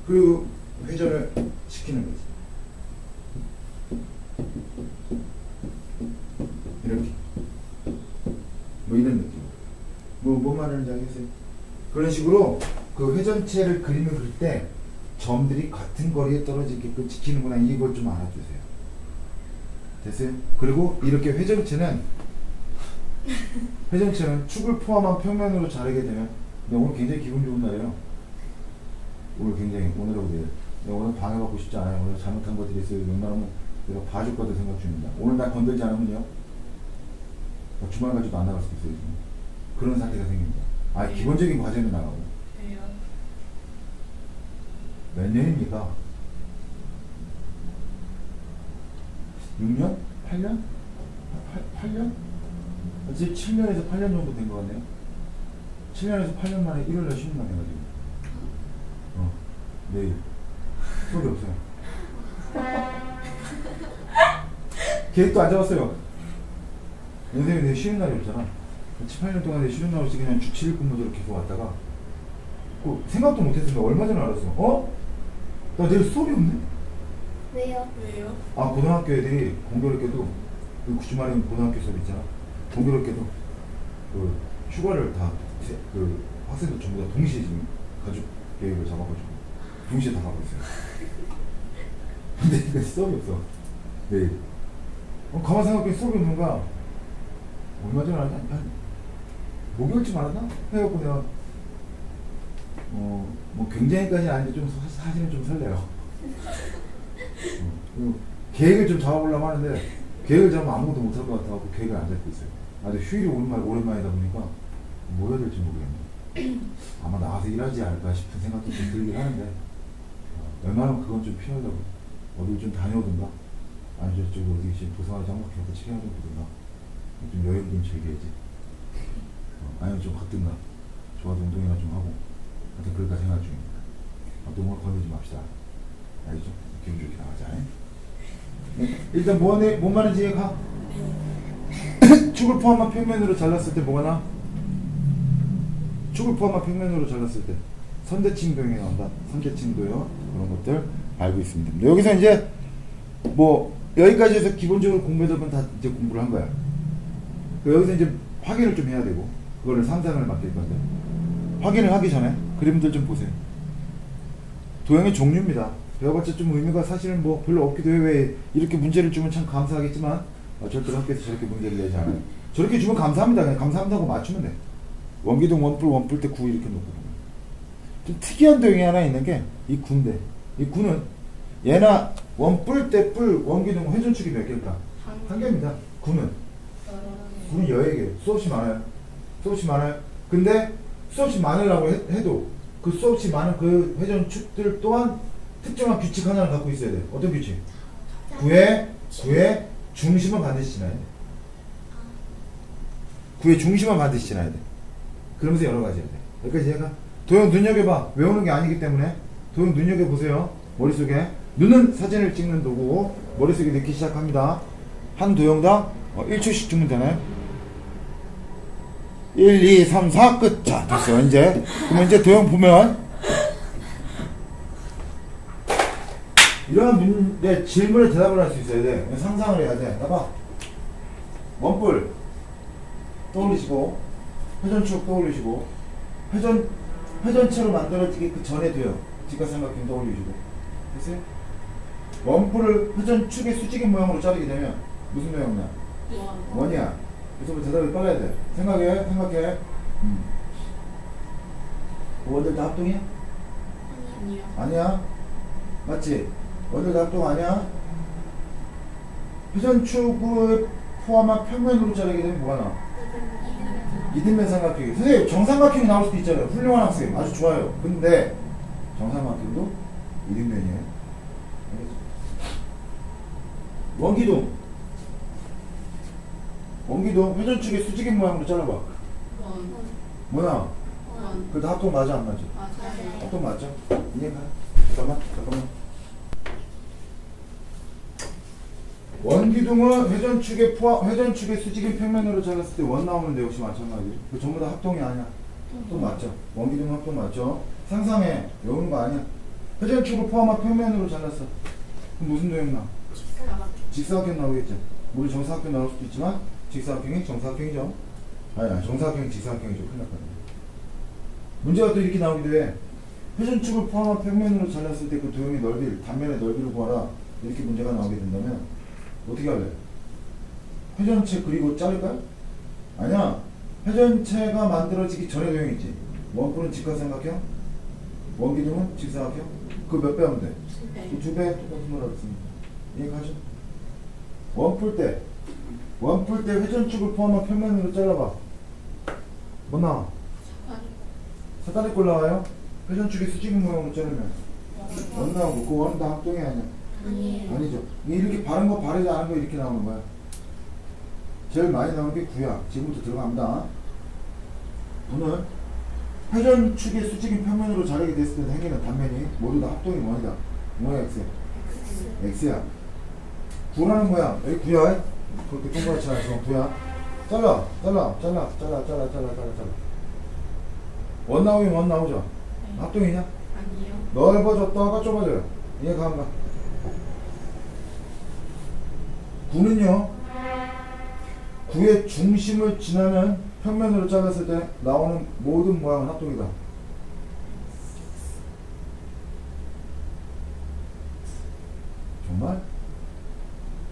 그리고 회전을 시키는 거지. 이렇게 뭐 이런 느낌. 뭔 말하는지 알겠어요? 그런 식으로 그 회전체를 그림을 그릴 때 점들이 같은 거리에 떨어지게끔 지키는구나, 이걸 좀 알아주세요. 됐어요? 그리고 이렇게 회전체는 축을 포함한 평면으로 자르게 되면, 근데 오늘 굉장히 기분 좋은 날이에요. 오늘하고 내일. 오늘 방해받고 싶지 않아요. 오늘 잘못한 것들이 있어요. 웬만하면 내가 봐줄 거다 생각 중입니다. 오늘 날 건들지 않으면요, 주말 가지고 안 나갈 수도 있어요. 지금. 그런 상태가 생깁니다. 기본적인 과제는 나가고. 왜요? 몇 년입니까? 6년? 8년? 8년? 지금 7년에서 8년 정도 된 것 같네요. 7년에서 8년 만에 1월날 쉬는 날 해가지고. 내일. 소리 없어요. 계획도 안 잡았어요. 선생님이 내 쉬는 날이 없잖아. 18년 동안 내 쉬는 날 없이 그냥 주 7일 근무제로 계속 왔다가 생각도 못했으면 얼마 전에 알았어. 나 내일 수업이 없네? 왜요? 고등학교 애들이 공교롭게도 그 주말에 고등학교 수업 있잖아. 공교롭게도 그 휴가를 다 학생들 전부 다 동시에 지금 가족 계획을 잡아가지고 동시에 다 가고 있어요. 근데 수업이 없어. 내일. 가만 생각해. 수업이 없는 거야. 얼마 전에 알았나? 한 목요일쯤 알았나? 해갖고 내가 뭐 굉장히까지는 아닌데 좀 사실은 좀 설레요. 계획을 좀 잡아보려고 하는데 계획을 잡으면 아무것도 못할 것 같아서 계획을 안 잡고 있어요. 아주 휴일이 오랜만이다 보니까 뭐 해야 될지 모르겠네. 아마 나가서 일하지 않을까 싶은 생각도 좀 들긴 하는데, 웬만하면 그건 좀 피하려고 어디 좀 다녀오든가, 아니 저쪽 어디 지금 도서관에 한번 겨우 책이나 좀 보든가, 좀 여행 좀 즐겨야지. 아니면 좀 걷든가, 좋아서 운동이나 좀 하고, 하여튼 그럴까 생각 중입니다. 너무 걸리지 맙시다. 알겠죠? 기분 좋게 나가자. 일단 뭔 말인지 이해가? 축을 포함한 평면으로 잘랐을 때 뭐가 나? 축을 포함한 평면으로 잘랐을 때 선대칭 도형이 나온다. 선대칭 도형 그런 것들 알고 있습니다. 여기서 이제 뭐 여기까지 해서 기본적으로 공부해둔 건 다 이제 공부를 한 거야. 여기서 이제 확인을 좀 해야 되고 그거를 상상을 맡길 건데 확인을 하기 전에 그림들 좀 보세요. 도형의 종류입니다. 배워봤자 좀 의미가 사실은 뭐 별로 없기도 해요. 왜 이렇게 문제를 주면 참 감사하겠지만 절대로 학교에서 저렇게 문제를 내지 않아요. 저렇게 주면 감사합니다. 그냥 감사합니다고 맞추면 돼. 원기둥 원뿔 때 9 이렇게 놓고 보면 좀 특이한 도형이 하나 있는 게 이 9인데 이 9는 얘나 원뿔 때 뿔 원기둥 회전축이 몇 개일까? 한 개입니다. 9는 여에게 수없이 많아요. 수없이 많아요. 근데 수없이 많으라고 해도 그 수없이 많은 그 회전축들 또한 특정한 규칙 하나를 갖고 있어야 돼. 어떤 규칙? 9의 중심은 반드시 지나야 돼. 9의 중심은 반드시 지나야 돼. 그러면서 여러 가지 해야 돼. 여기까지 얘가 도형 눈여겨봐. 외우는 게 아니기 때문에 도형 눈여겨보세요. 머릿속에 눈은 사진을 찍는 도구고 머릿속에 넣기 시작합니다. 한 도형당 1초씩 주면 되나요? 1, 2, 3, 4 끝. 자 됐어. 이제 그러면 이제 도형 보면 이런 문제 질문에 대답을 할 수 있어야 돼. 상상을 해야 돼. 봐봐. 원뿔 떠올리시고 회전축 떠올리시고 회전체로 만들어지기 그 전에 도형 직각삼각형 떠올리시고 됐어요? 원뿔을 회전축의 수직인 모양으로 자르게 되면 무슨 모양 나? 원이야. 그래서 대답이 빨라야 돼. 생각해. 원들 다 합동이야? 아니요. 아니야. 맞지? 원들 다 합동 아니야? 회전축을 포함한 평면으로 자르게 되면 뭐가 나와? 이등변 삼각형이. 선생님 정삼각형이 나올 수도 있잖아요. 훌륭한 학생 아주 좋아요. 근데 정삼각형도 이등변이에요. 원기둥 회전축의 수직인 모양으로 잘라봐. 뭐야? 그래도 합동 맞아 안 맞아? 맞아요. 합동 맞죠? 이해가? 잠깐만. 원기둥은 회전축의 수직인 평면으로 잘랐을 때 원 나오는데 역시 마찬가지. 그 전부 다 합동이 아니야. 합동 맞죠? 원기둥은 합동 맞죠? 상상해. 외우는 거 아니야. 회전축을 포함한 평면으로 잘랐어. 그럼 무슨 도형 나? 직사각형 나오겠죠. 물론 정사각형 나올 수도 있지만 직사각형이 정사각형이죠. 아니야, 정사각형이 직사각형이죠. 큰일 났거든. 문제가 또 이렇게 나오기도 해. 회전축을 포함한 평면으로 잘랐을 때 그 도형의 넓이를, 단면의 넓이를 구하라. 이렇게 문제가 나오게 된다면 어떻게 할래? 회전체 그리고 자를까요? 아니야. 회전체가 만들어지기 전에 도형이지. 원뿔은 직각삼각형, 원기둥은 직사각형. 그 몇 배 하면 돼? 2배 똑같은 걸 하겠습니다. 이해가죠? 원뿔 때 회전축을 포함한 평면으로 잘라봐. 뭐 나와? 사다리꼴 나와요? 회전축이 수직인 모양으로 자르면 원 나오고 그 원은 다 합동이 아니야. 아니죠. 이렇게 바른 거 바르지 않은 거 이렇게 나오는 거야. 제일 많이 나오는 게 9야. 지금부터 들어갑니다. 오늘 회전축의 수직인 평면으로 자르게 됐을 때 생기는 단면이 모두 다 합동이 원이다. 뭐야? X야. 9라는 거야. 여기 9야. 그렇게 동그랗지 않아. 9야. 잘라. 원 나오면 원 나오죠. 합동이냐? 아니요. 넓어졌다가 좁아져요. 이해가 안 가? 9는요 9의 중심을 지나는 평면으로 잘랐을 때 나오는 모든 모양은 합동이다. 정말?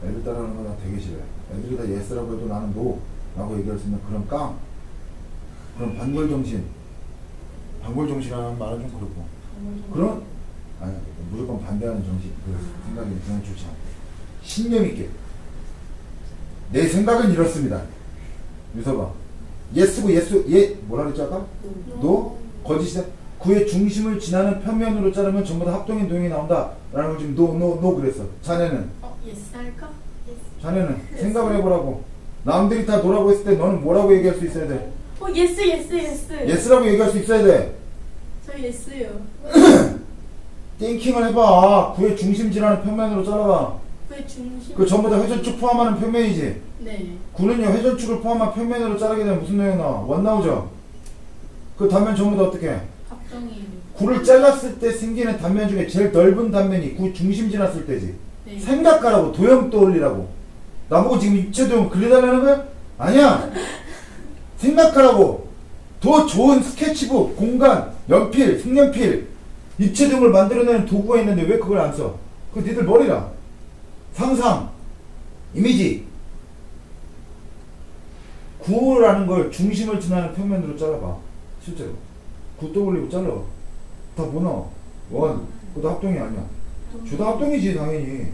애들 따라하는 거 나 되게 싫어해. 애들이 다 예스라고 해도 나는 노 라고 얘기할 수 있는 그런 그런 반골정신이라는 말은 좀 그렇고 그런 아니 무조건 반대하는 정신 그 생각이 그냥 좋지 않아. 신념 있게 내 생각은 이렇습니다. 유서봐. 예스고 예 뭐라 그랬지 아까? 노? 거짓이다. 그의 중심을 지나는 평면으로 자르면 전부 다 합동인 도형이 나온다 라는 걸 지금 노 그랬어. 자네는? 예스 할까? 자네는 생각을 해보라고. 남들이 다 노라고 했을 때 너는 뭐라고 얘기할 수 있어야 돼? 예스. 예스라고 얘기할 수 있어야 돼. 저 예스요. 띵킹을 해봐. 그의 중심 지나는 평면으로 잘라봐. 그의 중심. 그 전부 다 회전축 포함하는 평면이지. 네. 9는요 회전축을 포함한 평면으로 자르게 되면 무슨 도형 나와? 원 나오죠. 그 단면 전부 다 어떻게 해? 합동이. 구를 잘랐을 때 생기는 단면 중에 제일 넓은 단면이 구 중심 지났을 때지. 네. 생각하라고 도형 떠올리라고. 나보고 지금 입체 도형 그려달라는 거야? 아니야. 생각하라고. 더 좋은 스케치북, 공간, 연필, 색연필, 입체 도형을 만들어내는 도구가 있는데 왜 그걸 안 써? 그거 니들 머리라. 상상, 이미지. 구라는 걸 중심을 지나는 평면으로 잘라봐. 실제로. 구 떠올리고 잘라. 다 뭐나? 원. 그것도 합동이 아니야. 주도 합동이지 당연히.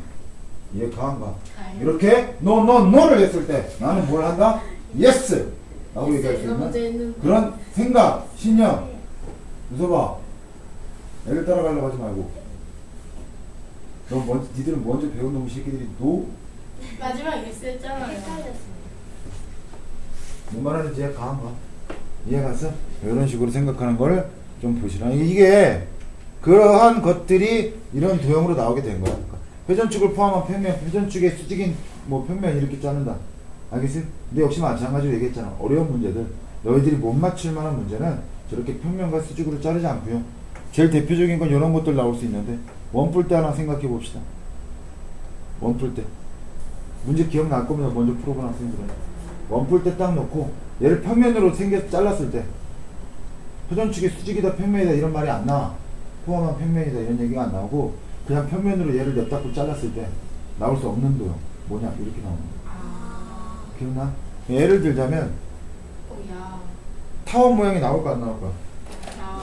이해 가한가? 이렇게 노를 했을 때 나는 뭘 한다? 예스! 라고 얘기할 수 있는 그런 생각, 신념. 웃어봐. 애를 따라가려고 하지 말고. 니들은 먼저 배운 놈의 새끼들이 마지막에 쓰였잖아요. 뭔 말하는지 이해 가한가? 이해 갔어? 이런 식으로 생각하는 걸 좀 보시라. 이게 그러한 것들이 이런 도형으로 나오게 된 거야. 회전축을 포함한 평면, 회전축의 수직인 뭐 평면 이렇게 자른다. 알겠어요? 근데 역시 마찬가지로 얘기했잖아. 어려운 문제들, 너희들이 못 맞출 만한 문제는 저렇게 평면과 수직으로 자르지 않고요. 제일 대표적인 건 이런 것들 나올 수 있는데 원뿔 때 하나 생각해 봅시다. 원뿔 때 문제 기억날 겁니다. 먼저 풀어본 학생들은 원뿔 때 딱 놓고 얘를 평면으로 잘랐을 때 회전축이 수직이다 평면이다 이런 말이 안 나와. 포함한 평면이다 이런 얘기가 안 나오고 그냥 평면으로 얘를 몇 닦고 잘랐을 때 나올 수 없는 도형 뭐냐 이렇게 나오는 거야. 기억나? 예를 들자면 타원 모양이 나올까 안 나올까?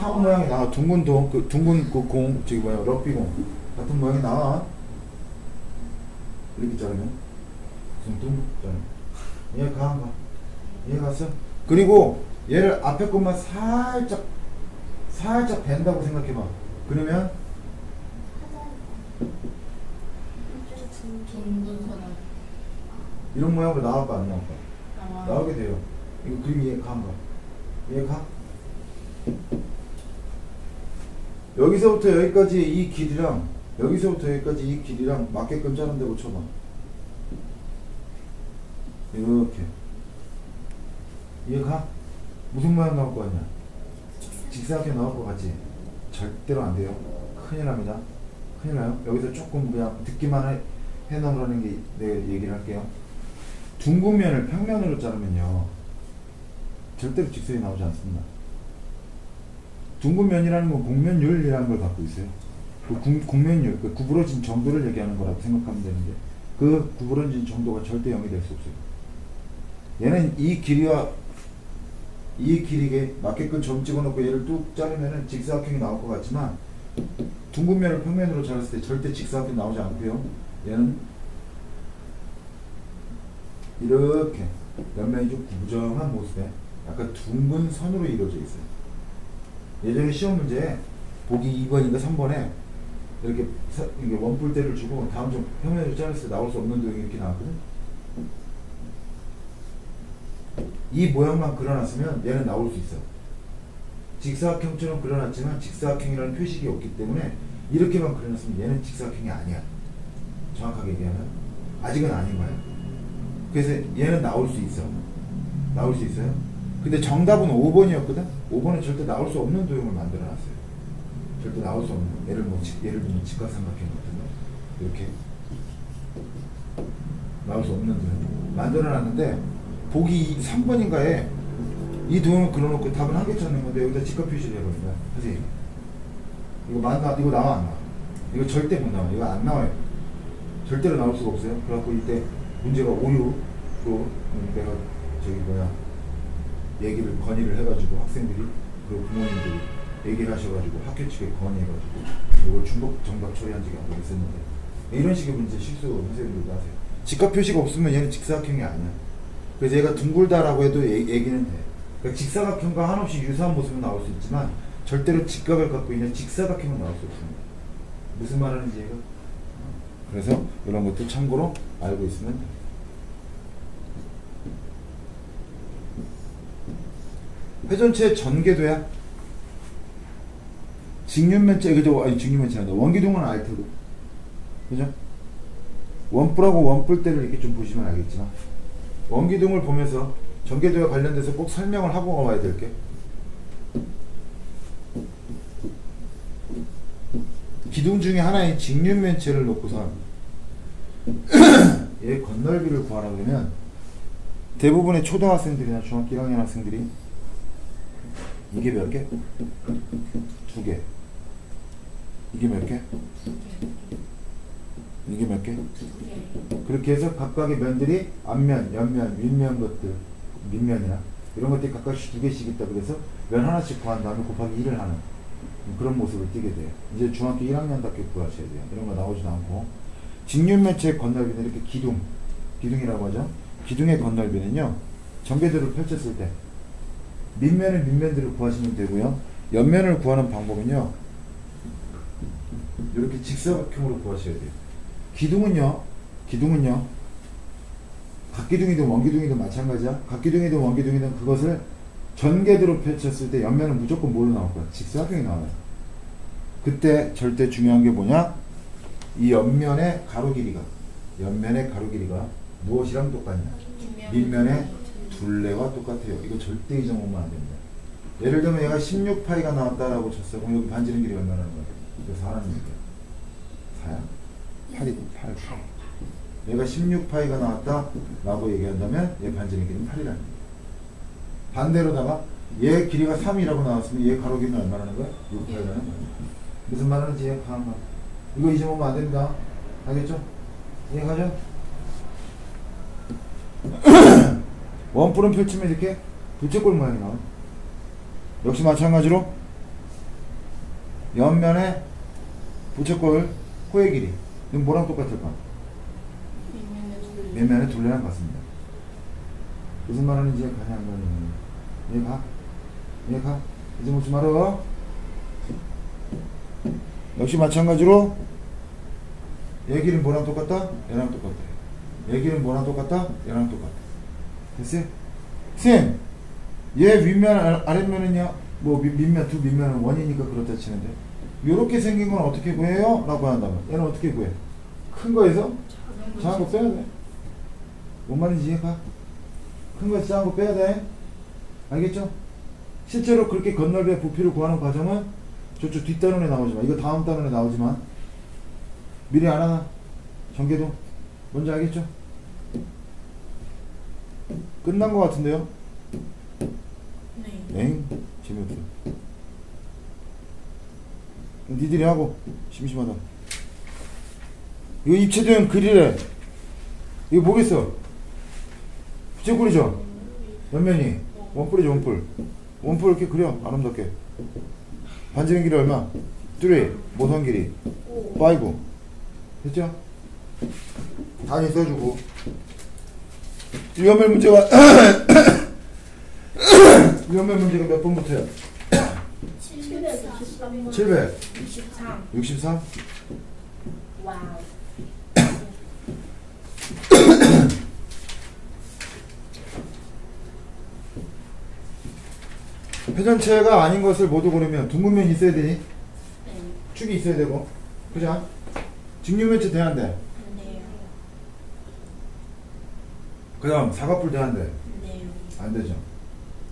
타원 모양이 나와. 둥근 공 저기 뭐야 럭비공 같은 모양이 나와. 이렇게 자르면 둥둥 자르면 이해 가한가? 이해 갔어? 그리고 얘를 앞에 것만 살짝 벤다고 생각해봐. 그러면 이런 모양으로 나올까 안 나올까? 나오게 돼요. 이거 그림 이해 가한가? 이해 가? 여기서부터 여기까지 이 길이랑 여기서부터 여기까지 이 길이랑 맞게끔 자른다고 쳐봐. 이렇게 이해 가? 무슨 모양 나올 거 아니야? 직사각형 나올 것 같지? 절대로 안 돼요. 큰일 납니다. 큰일 나요. 여기서 조금 그냥 듣기만 해놓으라는 게 내가 얘기를 할게요. 둥근 면을 평면으로 자르면요 절대로 직선이 나오지 않습니다. 둥근 면이라는 건 곡면율이라는 걸 갖고 있어요. 그 곡면율, 그 구부러진 정도를 얘기하는 거라고 생각하면 되는데 그 구부러진 정도가 절대 0이 될 수 없어요. 얘는 이 길이와 이 길이에 맞게끔 점 찍어놓고 얘를 뚝 자르면은 직사각형이 나올 것 같지만 둥근 면을 평면으로 자랐을 때 절대 직사각형이 나오지 않고요. 얘는 이렇게 옆면이 좀 구부정한 모습에 약간 둥근 선으로 이루어져 있어요. 예전에 시험 문제에 보기 2번인가 3번에 이렇게 원뿔대를 주고 다음 좀 평면으로 자랐을 때 나올 수 없는 도형이 이렇게 나왔거든. 이 모양만 그려놨으면 얘는 나올 수 있어. 직사각형처럼 그려놨지만 직사각형이라는 표식이 없기 때문에 이렇게만 그려놨으면 얘는 직사각형이 아니야. 정확하게 얘기하면 아직은 아닌 거야. 그래서 얘는 나올 수 있어. 나올 수 있어요. 근데 정답은 5번이었거든. 5번은 절대 나올 수 없는 도형을 만들어놨어요. 절대 나올 수 없는. 예를 들면 직각삼각형 같은 거 이렇게 나올 수 없는 도형 만들어놨는데 보기 3번인가에 이 도형을 그려놓고 답은 한 개 찾는 건데 여기다 직각 표시를 해버린 거야. 선생님 이거 나와 안 나와? 이거 절대 못 나와. 이거 안 나와요. 절대로 나올 수가 없어요. 그래갖고 이때 문제가 오류로 내가 얘기를 건의를 해가지고 학생들이 그리고 부모님들이 얘기를 하셔가지고 학교 측에 건의해가지고 이걸 중복 정답 처리한 적이 안 되겠었는데 이런 식의 문제 실수 선생님들도 하세요. 직각 표시가 없으면 얘는 직사각형이 아니야. 그래서 얘가 둥글다라고 해도 얘기는 돼. 그러니까 직사각형과 한없이 유사한 모습은 나올 수 있지만 절대로 직각을 갖고 있는 직사각형은 나올 수 없습니다. 무슨 말하는지 얘가? 그래서 이런 것도 참고로 알고 있으면 돼. 회전체의 전개도야? 직륜면체, 그죠? 아니, 직륜면체 아니다. 원기둥은 알 테고. 그죠? 원뿔하고 원뿔대를 이렇게 좀 보시면 알겠지만, 원기둥을 보면서 전개도와 관련돼서 꼭 설명을 하고 와야 될 게, 기둥 중에 하나인 직륜면체를 놓고서 얘 건널비를 구하라 그러면 대부분의 초등학생들이나 중학교 1학년 학생들이 이게 몇 개? 2개. 이게 몇 개? 이게 몇 개? 그렇게 해서 각각의 면들이 앞면, 옆면, 윗면 것들, 밑면이나 이런 것들이 각각씩 2개씩 있다 그래서 면 하나씩 구한 다음에 곱하기 1을 하는 그런 모습을 띠게 돼요. 이제 중학교 1학년답게 구하셔야 돼요. 이런 거 나오지도 않고. 직륜면체의 건널비는 이렇게 기둥이라고 하죠. 기둥의 건널비는요, 전개도를 펼쳤을 때 밑면은 밑면들을 구하시면 되고요. 옆면을 구하는 방법은요, 이렇게 직사각형으로 구하셔야 돼요. 기둥은요, 각기둥이든 원기둥이든 마찬가지야. 각기둥이든 원기둥이든 그것을 전개도로 펼쳤을 때 옆면은 무조건 뭘로 나올 거야? 직사각형이 나와요. 그때 절대 중요한 게 뭐냐? 이 옆면의 가로 길이가 무엇이랑 똑같냐? 밑면의 둘레와 똑같아요. 이거 절대 잊어먹으면 안 됩니다. 예를 들면 얘가 16파이가 나왔다라고 쳤어. 그럼 여기 반지름 길이가 얼마나 나는 거야? 이거 4라는 얘기야. 4야? 8이 8. 얘가 16파이가 나왔다라고 얘기한다면 얘 반지름 길이는 8이라는 거야. 반대로다가 얘 길이가 3이라고 나왔으면 얘 가로 길이는 얼마나 하는 거야? 6파이라는 거야. 무슨 말하는지 이해가는 거야. 이거 잊어먹으면 안 됩니다. 알겠죠? 이해가죠? 원뿔은 펼치면 이렇게 부채꼴 모양이 나와요. 역시 마찬가지로 옆면에 부채꼴 코의 길이 이건 뭐랑 똑같을까? 밑면의 둘레랑 같습니다. 무슨 말하는지 가냐 안 가냐. 이해가? 잊어먹지 말어. 역시 마찬가지로 얘 길은 뭐랑 똑같다? 얘랑 똑같아. 얘 길은 뭐랑 똑같다? 얘랑 똑같아. 됐어요? 쌤! 얘 윗면 아랫면은요? 뭐 밑면 두 밑면은 원이니까 그렇다 치는데 요렇게 생긴 건 어떻게 구해요? 라고 한다면 얘는 어떻게 구해? 큰 거에서 작은 거 빼야 돼. 뭔 말인지 이해가? 큰 거에서 작은 거 빼야 돼. 알겠죠? 실제로 그렇게 건널비의 부피를 구하는 과정은 저쪽 뒷단원에 나오지만 이거 다음 단원에 나오지만 미리 안 하나? 전개도? 뭔지 알겠죠? 끝난 것 같은데요? 네. 재미없어. 니들이 하고 심심하다. 이거 입체된 글이래. 이거 뭐겠어? 부채꼴이죠? 옆면이 원뿔이죠. 원뿔 이렇게 그려 아름답게. 반지름 길이 얼마? 3. 모선 길이 5. 됐죠? 단위 써주고. 유연면 문제가 유연면 문제가 몇 번부터요? 763. 와우. 회전체가 아닌 것을 모두 고르면 둥근 면이 있어야 되니? 네. 축이 있어야 되고. 그죠? 직륜면체 돼야 안 돼? 네요. 그 다음 사각뿔 돼야 안 돼? 네요. 안 되죠.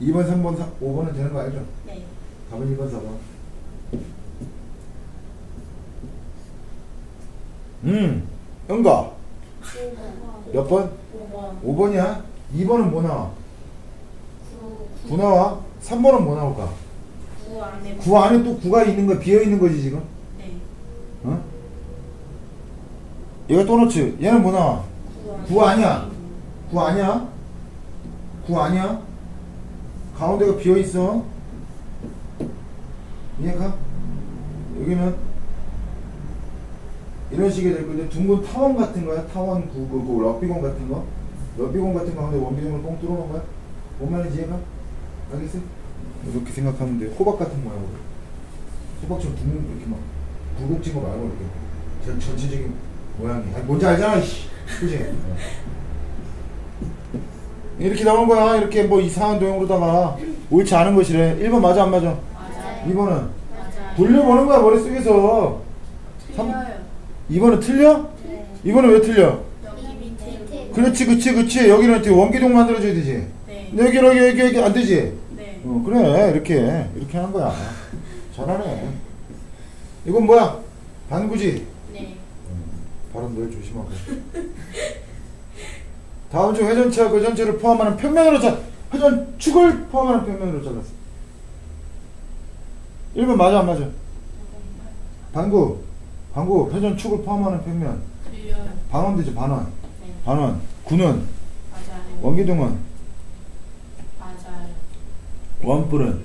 2번, 3번, 5번은 되는 거 알죠? 네. 답은 2번, 4번. 응가. 몇 번? 5번. 5번이야? 2번은 뭐 나와? 9 나와? 3번은 뭐 나올까? 9 안에 9 안에 또 9가 있는 거, 비어 있는 거지, 지금? 네. 어? 얘가 도너츠. 얘는 뭐 나와? 9 아니야? 9 아니야? 9 아니야? 가운데가 비어 있어. 이해가? 여기는 이런 식이 될 건데, 둥근 타원 같은 거야? 타원, 그 럭비공 같은 거? 럭비공 같은 가운데 원비공을 뻥 뚫어놓은 거야? 뭔 말인지 이해가? 알겠어? 이렇게 생각하면 돼. 호박 같은 모양으로. 호박처럼 둥근, 이렇게 막, 굴곡진 거 말고, 이렇게. 전체적인 모양이. 아니, 뭔지 알잖아, 씨. 그지? 이렇게 나오는 거야. 이렇게 뭐 이상한 도형으로다가. 옳지 않은 것이래. 1번 맞아, 안 맞아? 맞아요. 2번은? 맞아요. 돌려보는 거야, 머릿속에서. 틀려요. 2번은 틀려? 네. 2번은 왜 틀려? 여기 밑에. 그렇지. 여기는 어떻게 원기둥 만들어줘야 되지? 네. 근데 여기 안 되지? 네. 그래. 이렇게 하는 거야. 잘하네. 이건 뭐야? 반구지? 네. 발음 늘 조심하고. 다음 중 회전체와 그 전체를 포함하는 평면으로 회전축을 포함하는 평면으로 잘랐어. 1번 맞아 안 맞아? 반구 회전축을 포함하는 평면. 틀려요. 반원 되죠 반원. 네. 반원. 구는 맞아요. 원기둥은 맞아요. 원뿔은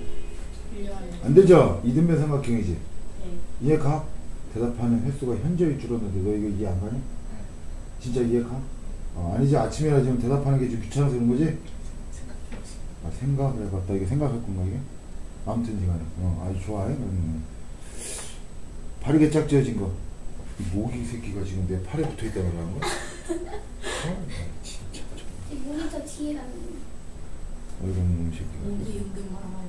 틀려요. 안 되죠. 이등변 삼각형이지. 네. 이해가? 대답하는 횟수가 현저히 줄었는데 너 이거 이해 안 가냐? 진짜 이해가? 아니지. 아침이라 지금 대답하는 게 좀 귀찮아서 그런 거지? 생각을 해봤다. 이게 생각할 건가 이게? 아무튼 시간에 아주 좋아해. 발이 개짝지어진 거. 이 모기 새끼가 지금 내 팔에 붙어있다고 그러는 거야? 진짜 목이 더 뒤에 가는 어이구 놈 새끼가. 목이 은근 많아요.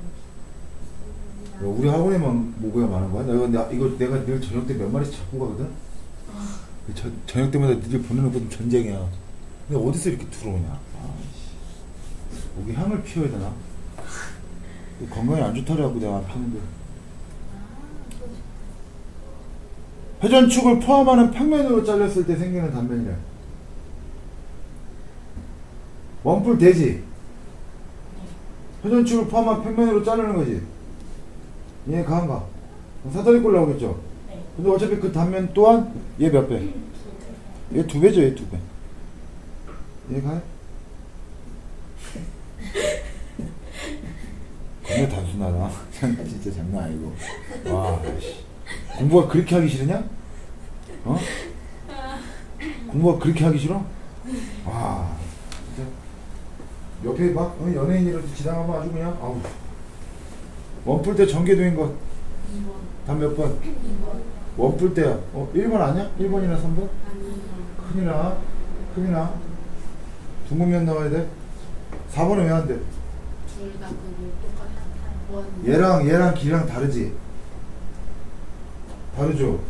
우리 학원에만 모기가 많은 거야? 이거 내가 늘 저녁 때 몇 마리씩 잡고 가거든? 저녁 때마다 니들 보내놓고 전쟁이야. 근데 어디서 이렇게 들어오냐? 모기 향을 피워야 되나? 건강에 안 좋다라고 내가 안 피는데. 회전축을 포함하는 평면으로 잘렸을 때 생기는 단면이래. 원뿔 되지? 회전축을 포함한 평면으로 자르는 거지. 얘 가한가? 사다리꼴 나오겠죠? 네. 근데 어차피 그 단면 또한 얘 몇 배? 얘 2배죠, 얘 2배. 얘 가요? 겁나 단순하다. 진짜 장난 아니고. 와, 씨. 공부가 그렇게 하기 싫으냐? 어? 공부가 그렇게 하기 싫어? 와, 진짜. 옆에 봐. 연예인이라도 지나가면 아주 그냥, 아우. 원뿔 때 전개도인 것. 2번. 단 몇 번? 2번. 원뿔 때야. 1번 아니야? 1번이나 3번? 아니요. 큰일 나. 둥근면 나와야 돼. 4번은 왜 안 돼? 둘 다 그거 똑같아. 얘랑 길이랑 다르지? 다르죠?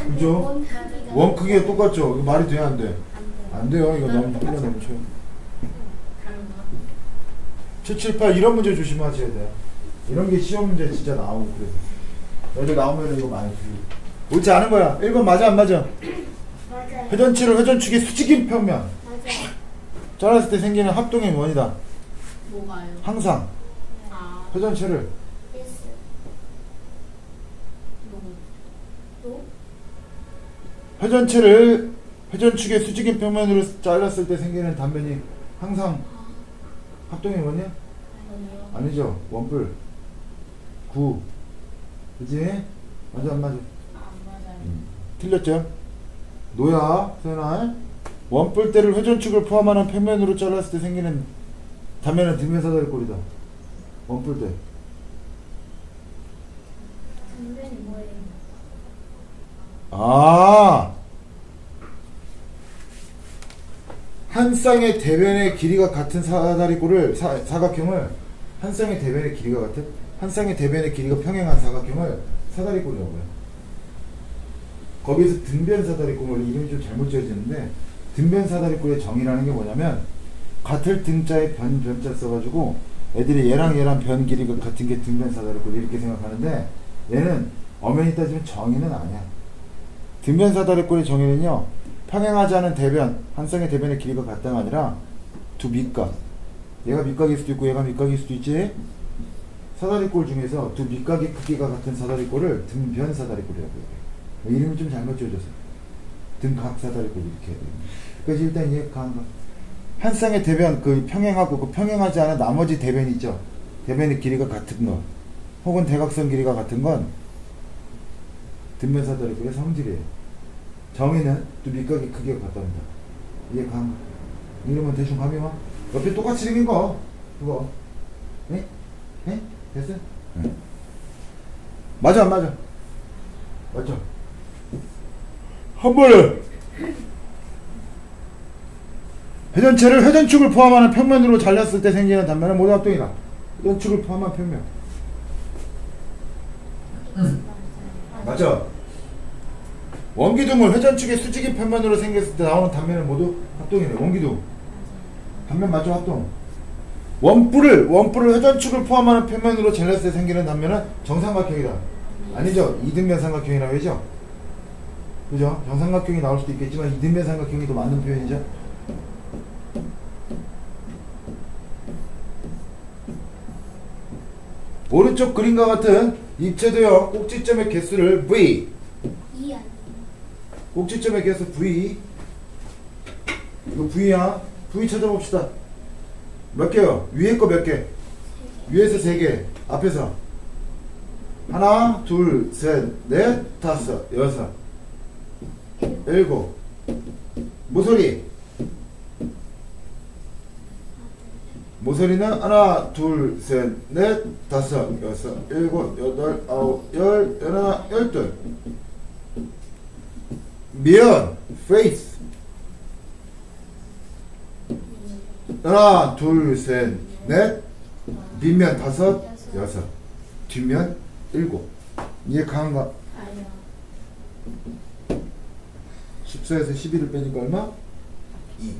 그죠? 원 크기가 똑같죠? 이거 말이 돼야 안 돼? 안 돼요. 이거 너무 흘려 넘쳐요. 778 이런 문제 조심하셔야 돼요. 이런 게 시험 문제 진짜 나오고 그래서. 애들 나오면 이거 많이 틀리고. 옳지 않은 거야. 1번 맞아 안 맞아? 맞아요. 회전축의 수직인 평면. 맞아요. 잘랐을 때 생기는 합동의 원이다. 뭐가요? 항상 아, 회전체를 예스. 노. 회전축의 수직인 평면으로 잘랐을 때 생기는 단면이 항상 합동의 원이야? 아니요. 아니죠. 원뿔 9 그치? 맞아 안 맞아? 안 맞아요. 틀렸죠? 노야 소연아 원뿔 때를 회전축을 포함하는 평면으로 잘랐을 때 생기는 단면은 뒷면사다리꼴이다. 원뿔 때 단면이 뭐예요? 한 쌍의 대변의 길이가 같은 사다리꼴을 사각형을 한 쌍의 대변의 길이가 같은 한 쌍의 대변의 길이가 평행한 사각형을 사다리꼴이라고 해요. 거기에서 등변 사다리꼴 이름이 좀 잘못 지어지는데 등변 사다리꼴의 정의라는 게 뭐냐면 같을 등자에 변자 써가지고 애들이 얘랑 변 길이가 같은 게 등변 사다리꼴 이렇게 생각하는데 얘는 엄연히 따지면 정의는 아니야. 등변 사다리꼴의 정의는요 평행하지 않은 대변 한 쌍의 대변의 길이가 같다가 아니라 두 밑각 얘가 밑각일 수도 있고 얘가 밑각일 수도 있지. 사다리꼴 중에서 두 밑각의 크기가 같은 사다리꼴을 등변 사다리꼴이라고 해요. 이름이 좀 잘못 지어졌어요. 등각 사다리꼴 이렇게 해야 돼요. 그래서 일단 이해 가는가? 한 쌍의 대변 그 평행하고 그 평행하지 않은 나머지 대변 있죠. 대변의 길이가 같은 것 혹은 대각선 길이가 같은 건 등변 사다리꼴의 성질이에요. 정의는 두 밑각의 크기가 같답니다. 이해 가는가? 이러면 대충 감이 와? 옆에 똑같이 생긴 거 그거 네? 네? 됐어? 네. 맞아 안 맞아? 맞죠? 한 번에 회전축을 포함하는 평면으로 잘렸을 때 생기는 단면은 모두 합동이다. 회전축을 포함한 평면 맞죠? 원기둥을 회전축의 수직인 평면으로 생겼을 때 나오는 단면은 모두 합동이네. 원기둥 단면 맞죠? 합동. 원뿔을 회전축을 포함하는 평면으로 잘렸을 때 생기는 단면은 정삼각형이다. 아니죠? 이등변 삼각형이라고 하죠? 그죠? 정삼각형이 나올 수도 있겠지만 이등변 삼각형이 더 맞는 표현이죠. 오른쪽 그림과 같은 입체도형 꼭지점의 개수를 V, 2 아니에요? 꼭지점의 개수 V, 이거 V야. V 찾아봅시다. 몇 개요? 위에 거 몇 개? 위에서 3개, 앞에서 하나, 둘, 셋, 넷, 다섯, 여섯, 일곱. 모서리. 모서리는 하나, 둘, 셋, 넷, 다섯, 여섯, 일곱, 여덟, 아홉, 열, 열하나, 열둘. 면, face. 하나, 둘, 셋, 넷. 뒷면 다섯, 여섯. 뒷면 일곱. 이해 가는가? 아니요. 14에서 11을 빼니까 얼마? 2.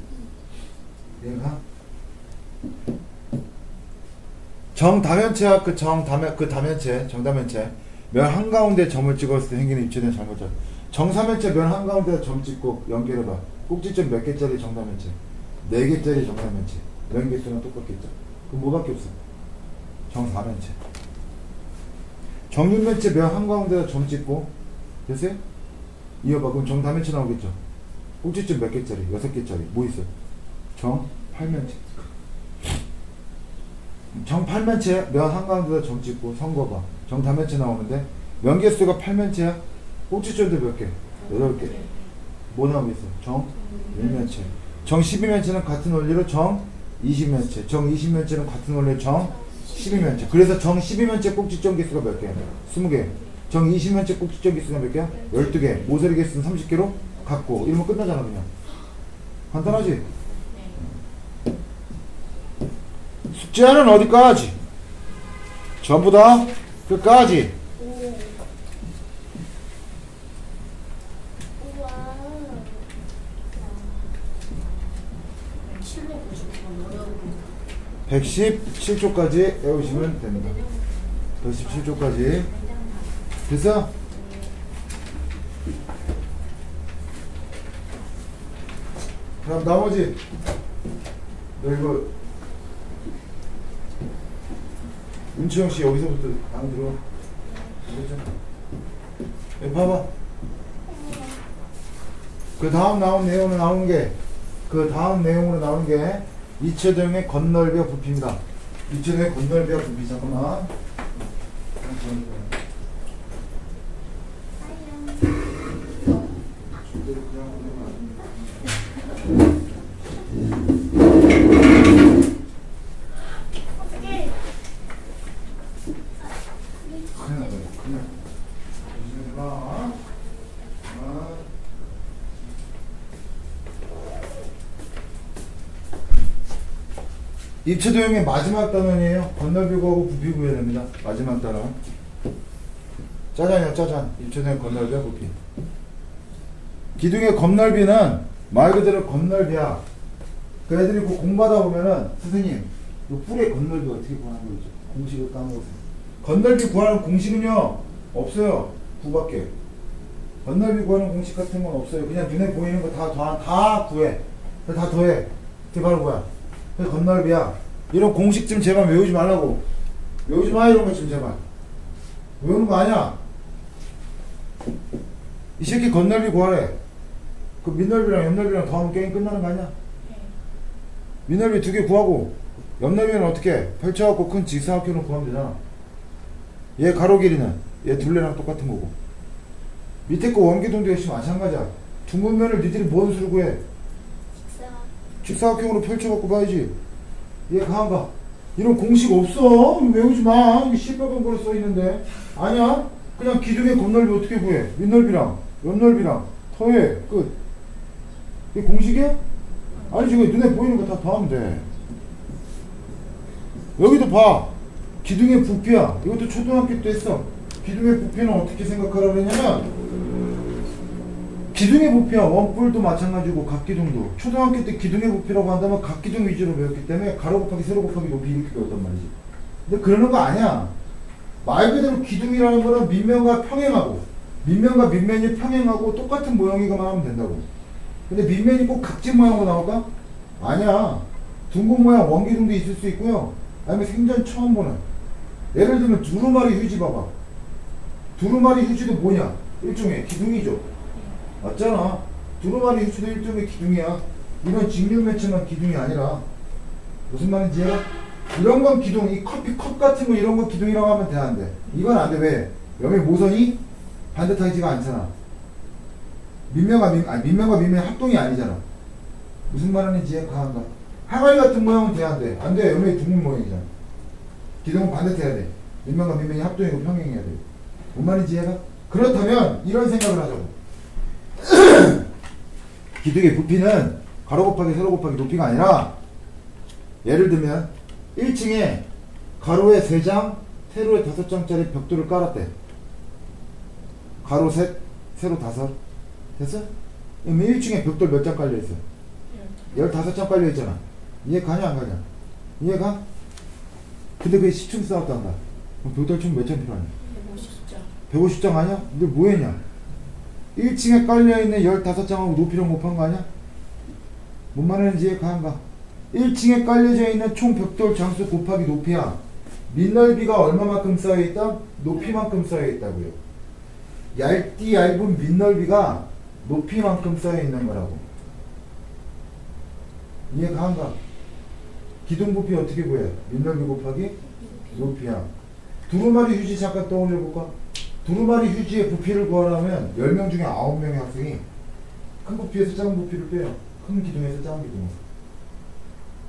얘가 정다면체와 그 다면체, 정다면체 면 한가운데 점을 찍었을 때 생기는 입체된 잘못점. 정사면체 면 한가운데 점 찍고 연결해봐. 꼭지점 몇 개짜리 정다면체? 4개짜리 정다면체. 연결수랑 똑같겠죠. 그럼 뭐밖에 없어? 정사면체. 정육면체 면 한가운데다 점 찍고 됐어요? 이어봐. 그럼 정다면체 나오겠죠. 꼭지점 몇 개짜리? 6개짜리. 뭐 있어? 정팔면체. 정팔면체 면 한가운데다 점 찍고 선거봐. 정다면체 나오는데 면 개수가 8면체야. 꼭지점도 몇 개? 8개. 뭐 나오겠어? 정1면체. 정12면체는 같은 원리로 정20면체. 정20면체는 같은 원리로 정12면체. 그래서 정12면체 꼭지점 개수가 몇 개야? 20개. 정20면체 꼭지점 개수가 몇 개야? 12개. 모서리 개수는 30개로 갖고 이러면 끝나잖아. 그냥 간단하지? 숙제하는 어디까지? 전부 다 끝까지. 우와. 759번 어려운 117조까지 외우시면 됩니다. 117조까지 됐어? 그럼 나머지 너 이거 은치영씨 여기서부터 안 들어. 여기 봐봐. 그 다음 나오는 게 이체도형의 건널비와 부피입니다. 이체도형의 건널비와 부피. 잠깐만. 입체도형의 마지막 단원이에요. 건널비 구하고 부피 구해야 됩니다. 마지막 단원. 짜잔이야, 짜잔. 입체도형 건널비와 부피. 기둥의 건널비는 말 그대로 건널비야. 그 애들이 그 공부하다 보면은 선생님, 이 뿔의 건널비 어떻게 구하는 거죠? 공식을 까먹으세요. 건널비 구하는 공식은요 없어요. 9밖에. 건널비 구하는 공식 같은 건 없어요. 그냥 눈에 보이는 거 다 구해. 다 더해. 그게 바로 뭐야? 그게 건널비야. 이런 공식 좀 제발 외우지 말라고. 외우지 마, 이런 거 좀 제발. 외우는 거 아니야. 이 새끼 건널비 구하래. 그 밑넓이랑 옆넓이랑 더하면 게임 끝나는 거 아니야? 밑넓이 2개 구하고 옆넓이는 어떻게? 펼쳐갖고 큰 직사각형으로 구하면 되잖아. 얘 가로 길이는 얘 둘레랑 똑같은 거고. 밑에 거 원기둥도 역시 마찬가지야. 둥근면을 니들이 뭔 수로 구해? 직사각형으로 펼쳐갖고 봐야지. 얘 가한가? 이런 공식 없어. 외우지 마. 이게 시뻘건 걸로 써있는데. 아니야. 그냥 기둥의 건넓이 어떻게 구해? 밑넓이랑 옆넓이랑 더해. 끝. 이게 공식이야? 아니지. 눈에 보이는 거 다 더하면 돼. 여기도 봐. 기둥의 부피야. 이것도 초등학교 때 했어. 기둥의 부피는 어떻게 생각하라고 그랬냐면 기둥의 부피야. 원뿔도 마찬가지고 각기둥도. 초등학교 때 기둥의 부피라고 한다면 각기둥 위주로 배웠기 때문에 가로 곱하기 세로 곱하기 높이 이렇게 배웠단 말이지. 근데 그러는 거 아니야. 말 그대로 기둥이라는 거는 밑면과 평행하고 밑면과 밑면이 평행하고 똑같은 모형이가만 하면 된다고. 근데 밑면이 꼭 각진 모양으로 나올까? 아니야. 둥근 모양 원기둥도 있을 수 있고요. 아니면 생전 처음 보는. 예를 들면 두루마리 휴지 봐봐. 두루마리 휴지도 뭐냐? 일종의 기둥이죠. 맞잖아. 두루마리 휴지도 일종의 기둥이야. 이런 직육면체만 기둥이 아니라. 무슨 말인지 알아? 이런 건 기둥, 이 커피컵 같은 거 이런 거 기둥이라고 하면 돼, 안 돼? 이건 안 돼. 왜? 여기 모선이 반듯하지가 않잖아. 밑면과 밑면이 합동이 아니잖아. 무슨 말하는지 이해가? 항아리 같은 모양은 돼, 안 돼? 안 돼. 여기 둥근 모양이잖아. 기둥은 반듯해야 돼. 밑면과 밑면이 합동이고 평행해야 돼. 뭔 말인지 이해가? 그렇다면 이런 생각을 하자고. 기둥의 부피는 가로 곱하기 세로 곱하기 높이가 아니라, 예를 들면 1층에 가로에 3장, 세로에 5장짜리 벽돌을 깔았대. 가로 셋, 세로 5. 됐어? 그럼 1층에 벽돌 몇 장 깔려있어? 15장 깔려있잖아. 이해 가냐 안 가냐? 이해가? 근데 그게 10층 쌓았다 한다. 그럼 벽돌 몇 장 필요하냐? 150장. 150장 아니야? 근데 뭐 했냐? 1층에 깔려있는 15장하고 높이를 곱한 거 아니야? 뭔 말하는지 이해가 안 가? 1층에 깔려져 있는 총 벽돌 장수 곱하기 높이야. 밑넓이가 얼마만큼 쌓여있다? 높이만큼 쌓여있다고요. 얇은 밑넓이가 높이만큼 쌓여있는 거라고. 이해가 안 가? 기둥 부피 어떻게 구해? 밑넓이 곱하기 높이야. 두루마리 휴지 잠깐 떠올려볼까? 두루마리 휴지의 부피를 구하려면 10명 중에 9명의 학생이 큰 부피에서 작은 부피를 빼요. 큰 기둥에서 작은 기둥.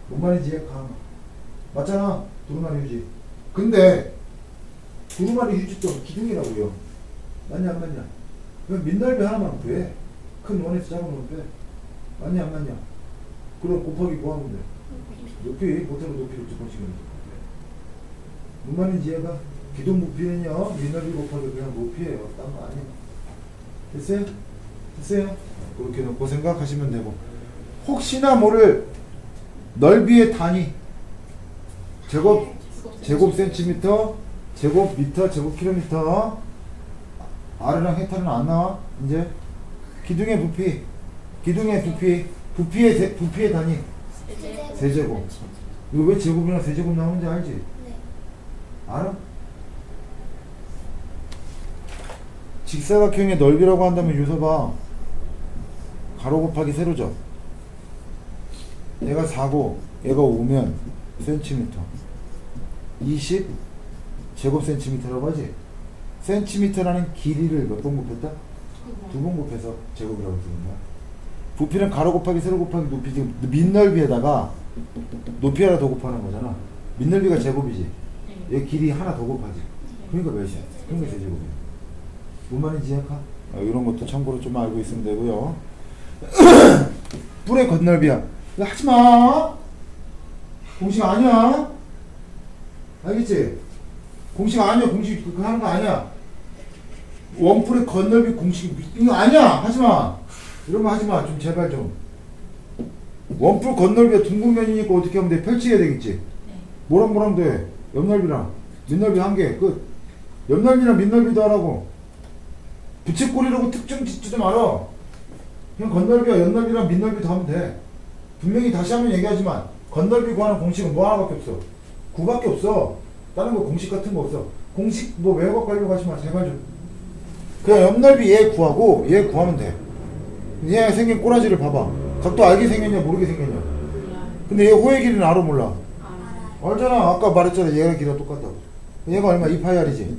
뭔 말인지 이해가? 맞잖아. 두루마리 휴지. 근데 두루마리 휴지도 기둥이라고요. 맞냐 안 맞냐? 그럼 밑넓이 하나만 구해. 큰 원에서 작은 원 빼. 맞냐 안 맞냐? 그럼 곱하기 뭐 하면 돼? 높이, 보태로 높이를 두 번씩은 뭔 말인지 이해가? 기둥 부피는요, 밑넓이 곱하기 그냥 높이에요. 딴 거 아니에요. 됐어요? 됐어요? 그렇게 놓고 생각하시면 되고. 혹시나 모를 넓이의 단위. 제곱 센티미터, 제곱 미터, 제곱 킬로미터. R이랑 헥타르는 안 나와? 이제 기둥의 부피, 부피의 단위 세제곱. 이거 왜 제곱이나 세제곱 나오는지 알지? 네. 알아? 직사각형의 넓이라고 한다면 유서봐. 가로 곱하기 세로죠. 얘가 4고 얘가 5면 센티미터 20 제곱 센티미터라고 하지. 센티미터라는 길이를 몇 번 곱했다? 2번 곱해서 제곱이라고 부르는 거야. 부피는 가로 곱하기 세로 곱하기 높이. 지금 밑넓이에다가 높이 하나 더 곱하는 거잖아. 밑넓이가 제곱이지. 얘 길이 하나 더 곱하지. 그러니까 몇이야? 그러니까 세제곱이야. 뭔 말인지 이해가? 이런 것도 참고로 좀 알고 있으면 되고요. 뿔의 겉넓이야. 이거 하지마. 공식 아니야. 알겠지? 공식 아니야. 공식 그거 하는 거 아니야. 원뿔의 겉넓이 공식 이거 아니야. 하지마. 이런 거 하지마. 좀 제발 좀. 원뿔 겉넓이가 둥근 면이니까 어떻게 하면 돼? 펼치게 되겠지. 뭐랑 돼? 옆넓이랑 밑넓이 한 개 끝. 옆넓이랑 밑넓이도 하라고. 부채꼴이라고 특정 짓지도 말아. 그냥 겉넓이와 옆넓이랑 밑넓이도 하면 돼. 분명히 다시 한번 얘기하지만 겉넓이 구하는 공식은 뭐 하나밖에 없어. 9밖에 없어. 다른 거 공식 같은 거 없어. 공식 뭐 외워갖고 하려고 하지마. 제발 좀. 그냥 옆넓이 얘 구하고 얘 구하면 돼. 얘 생긴 꼬라지를 봐봐. 각도 알게 생겼냐 모르게 생겼냐. 근데 얘 호의 길이는 알아 몰라? 알잖아. 아까 말했잖아. 얘가 길이가 똑같다고. 얘가 얼마? 2파이R이지.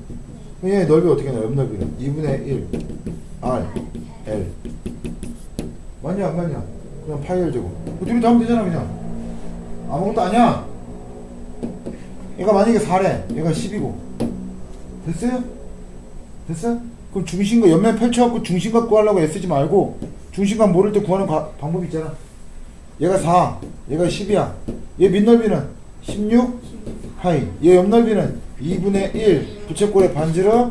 얘 넓이 어떻게 나? 옆넓이는 2분의 1 R L. 맞냐 안 맞냐? 그냥 파이 R 제곱. 그 둘이 다 하면 되잖아. 그냥 아무것도 아니야. 얘가 만약에 4래 얘가 10이고 됐어요? 됐어? 그럼 중심과 옆면 펼쳐갖고 중심각 구하려고 애쓰지 말고 중심각 모를 때 구하는 방법이 있잖아. 얘가 4 얘가 10이야. 얘 밑넓이는 16 파이. 얘 옆넓이는 2분의 1 부채꼴의 반지름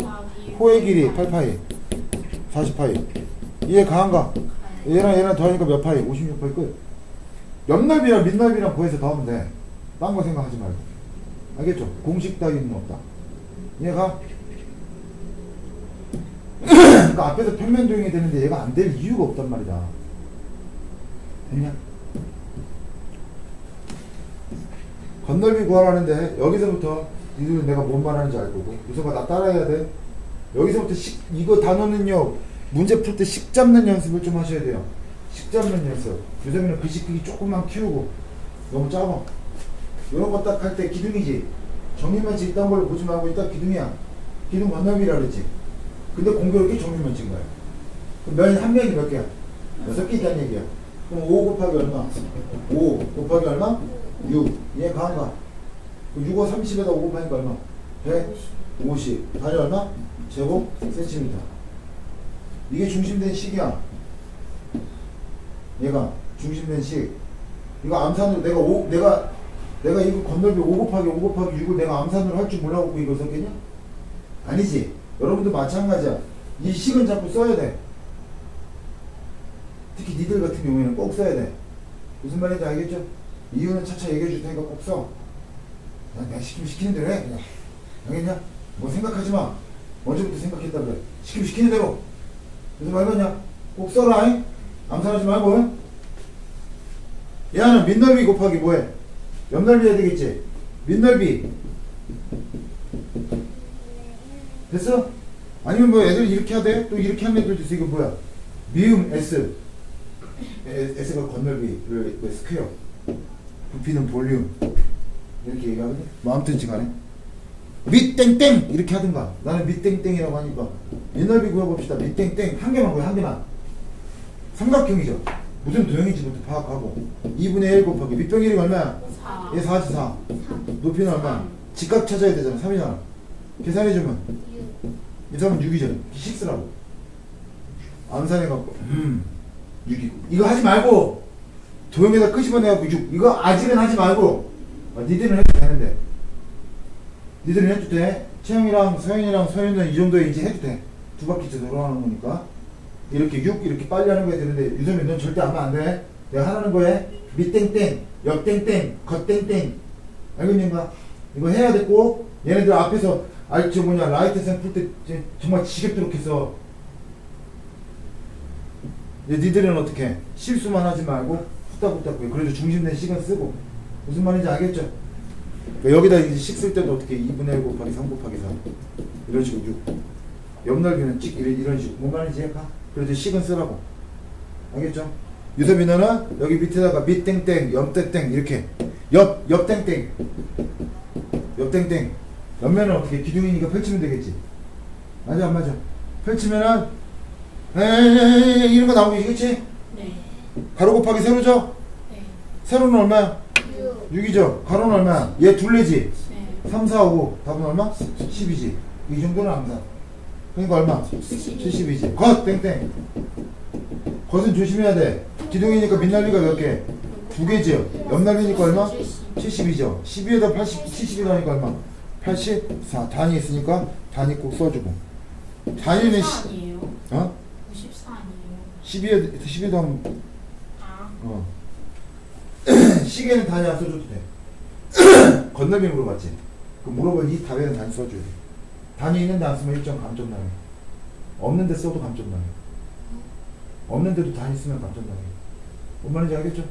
호의 길이 8파이 40파이. 얘 가한가? 얘랑 더하니까 몇 파이? 56파이 끝. 옆넓이랑 밑넓이랑 구해서 더하면 돼. 딴 거 생각하지 말고. 알겠죠? 공식 따위는 없다. 얘가 그러니까 앞에서 평면도형이 되는데 얘가 안 될 이유가 없단 말이다. 됐냐? 건널비 구하라는데 여기서부터 니들 내가 뭔 말하는지 알 거고 유서가 나 따라해야 돼. 여기서부터 이거 단어는요 문제 풀 때 식 잡는 연습을 좀 하셔야 돼요. 식 잡는 연습. 유서민은 글씨 크기 조금만 키우고 너무 작아. 이런 거 딱 할 때 기둥이지. 정리면치 이딴 걸로 보지 말고 이따 기둥이야. 기둥 건널비라 그랬지. 근데 공교롭게 정리면치인 거야. 그럼 한 명이 몇 개야? 6개 있다는 얘기야. 그럼 5 곱하기 얼마? 5 곱하기 얼마? 6. 얘 가한가? 6호 30에다 5 곱하니까 얼마? 150. 단위 얼마? 제곱 센티미터. 이게 중심된 식이야. 얘가 중심된 식. 이거 암산으로 내가 이거 건널비 5 곱하기 5 곱하기 6을 내가 암산으로 할 줄 몰라갖고 이거 썼겠냐? 아니지. 여러분도 마찬가지야. 이 식은 자꾸 써야 돼. 특히 니들 같은 경우에는 꼭 써야 돼. 무슨 말인지 알겠죠? 이유는 차차 얘기해 줄 테니까 꼭 써. 내가 시키는 대로 해. 그냥. 알겠냐? 뭐 생각하지 마. 언제부터 생각했다 그래. 시키는 대로. 무슨 말이냐? 꼭 써라. 잉? 암산하지 말고. 잉? 얘는 밑넓이 곱하기 뭐해? 옆넓이 해야 되겠지? 밑넓이. 됐어? 아니면 뭐 애들 이렇게 하대? 또 이렇게 하는 애들도 있어. 이거 뭐야? 미음 S. S가 건널비를 스퀘어. 부피는 볼륨. 이렇게 얘기하거든? 뭐 아무튼 간에 밑땡땡 이렇게 하든가. 나는 밑땡땡이라고 하니까 밑넓이 구해봅시다. 밑땡땡 한 개만 구해. 한 개만. 삼각형이죠. 무슨 도형인지부터 파악하고 2분의 1 곱하기 밑변 길이가 얼마야? 4. 얘 4지 4. 높이는 얼마? 직각 찾아야 되잖아. 3이잖아. 계산해주면 2, 3은 6이죠. 식스라고. 암산해갖고 6이고. 이거 하지 말고 도형에다 끄집어내갖고 6. 이거 아직은 하지 말고 니들은 해도 되는데. 니들은 해도 돼. 채영이랑 서현이랑 서현이는 이 정도에 이제 해도 돼. 두 바퀴째 돌아가는 거니까. 이렇게 6 이렇게 빨리 하는 거야 되는데 유선민 넌 절대 하면 안 돼. 내가 하라는 거에 밑땡땡 옆땡땡 겉땡땡 알겠는가? 이거 해야 돼 꼭. 얘네들 앞에서 저 뭐냐 라이트생 풀 때 정말 지겹도록 했어. 니들은 어떻게 실수만 하지 말고 후딱후딱 그래도 중심된 시간 쓰고. 무슨 말인지 알겠죠? 여기다 이제 식 쓸 때도 어떻게 2분의 1 곱하기 3 곱하기 4 이런 식으로 6 옆넓이는 찍 이런 식으로. 뭔 말인지 해가? 그래도 식은 쓰라고. 알겠죠? 유섭이 너는 여기 밑에다가 밑땡땡 옆땡땡 이렇게 옆땡땡 옆땡땡 옆면은 어떻게 기둥이니까 펼치면 되겠지. 맞아 안 맞아? 펼치면은 이런 거 나오고 그치? 네. 가로 곱하기 세로죠? 네. 세로는 얼마야? 6이죠. 가로는 얼마야? 얘 둘레지? 네. 3, 4, 5 답은 얼마? 10이지. 이 정도는 암산. 그러니까 얼마? 70이지. 겉 땡땡. 겉은 조심해야 돼. 기둥이니까 밑넓이가 몇 개? 2개죠. 옆넓이니까 얼마? 70이죠. 12에다 80, 70이 나니까 얼마? 84. 단위 있으니까 단위 꼭 써주고. 단위는 94 아니에요? 94 아니에요? 12에 더하면 아. 시계는 단위 안 써줘도 돼. 건널비 물어봤지. 그 물어본 이 답에는 단위 써줘야 돼. 단위 있는데 안 쓰면 1점 감점 나요. 없는데 써도 감점 나요. 없는데도 단위 쓰면 감점 나요. 뭔 말인지 알겠죠?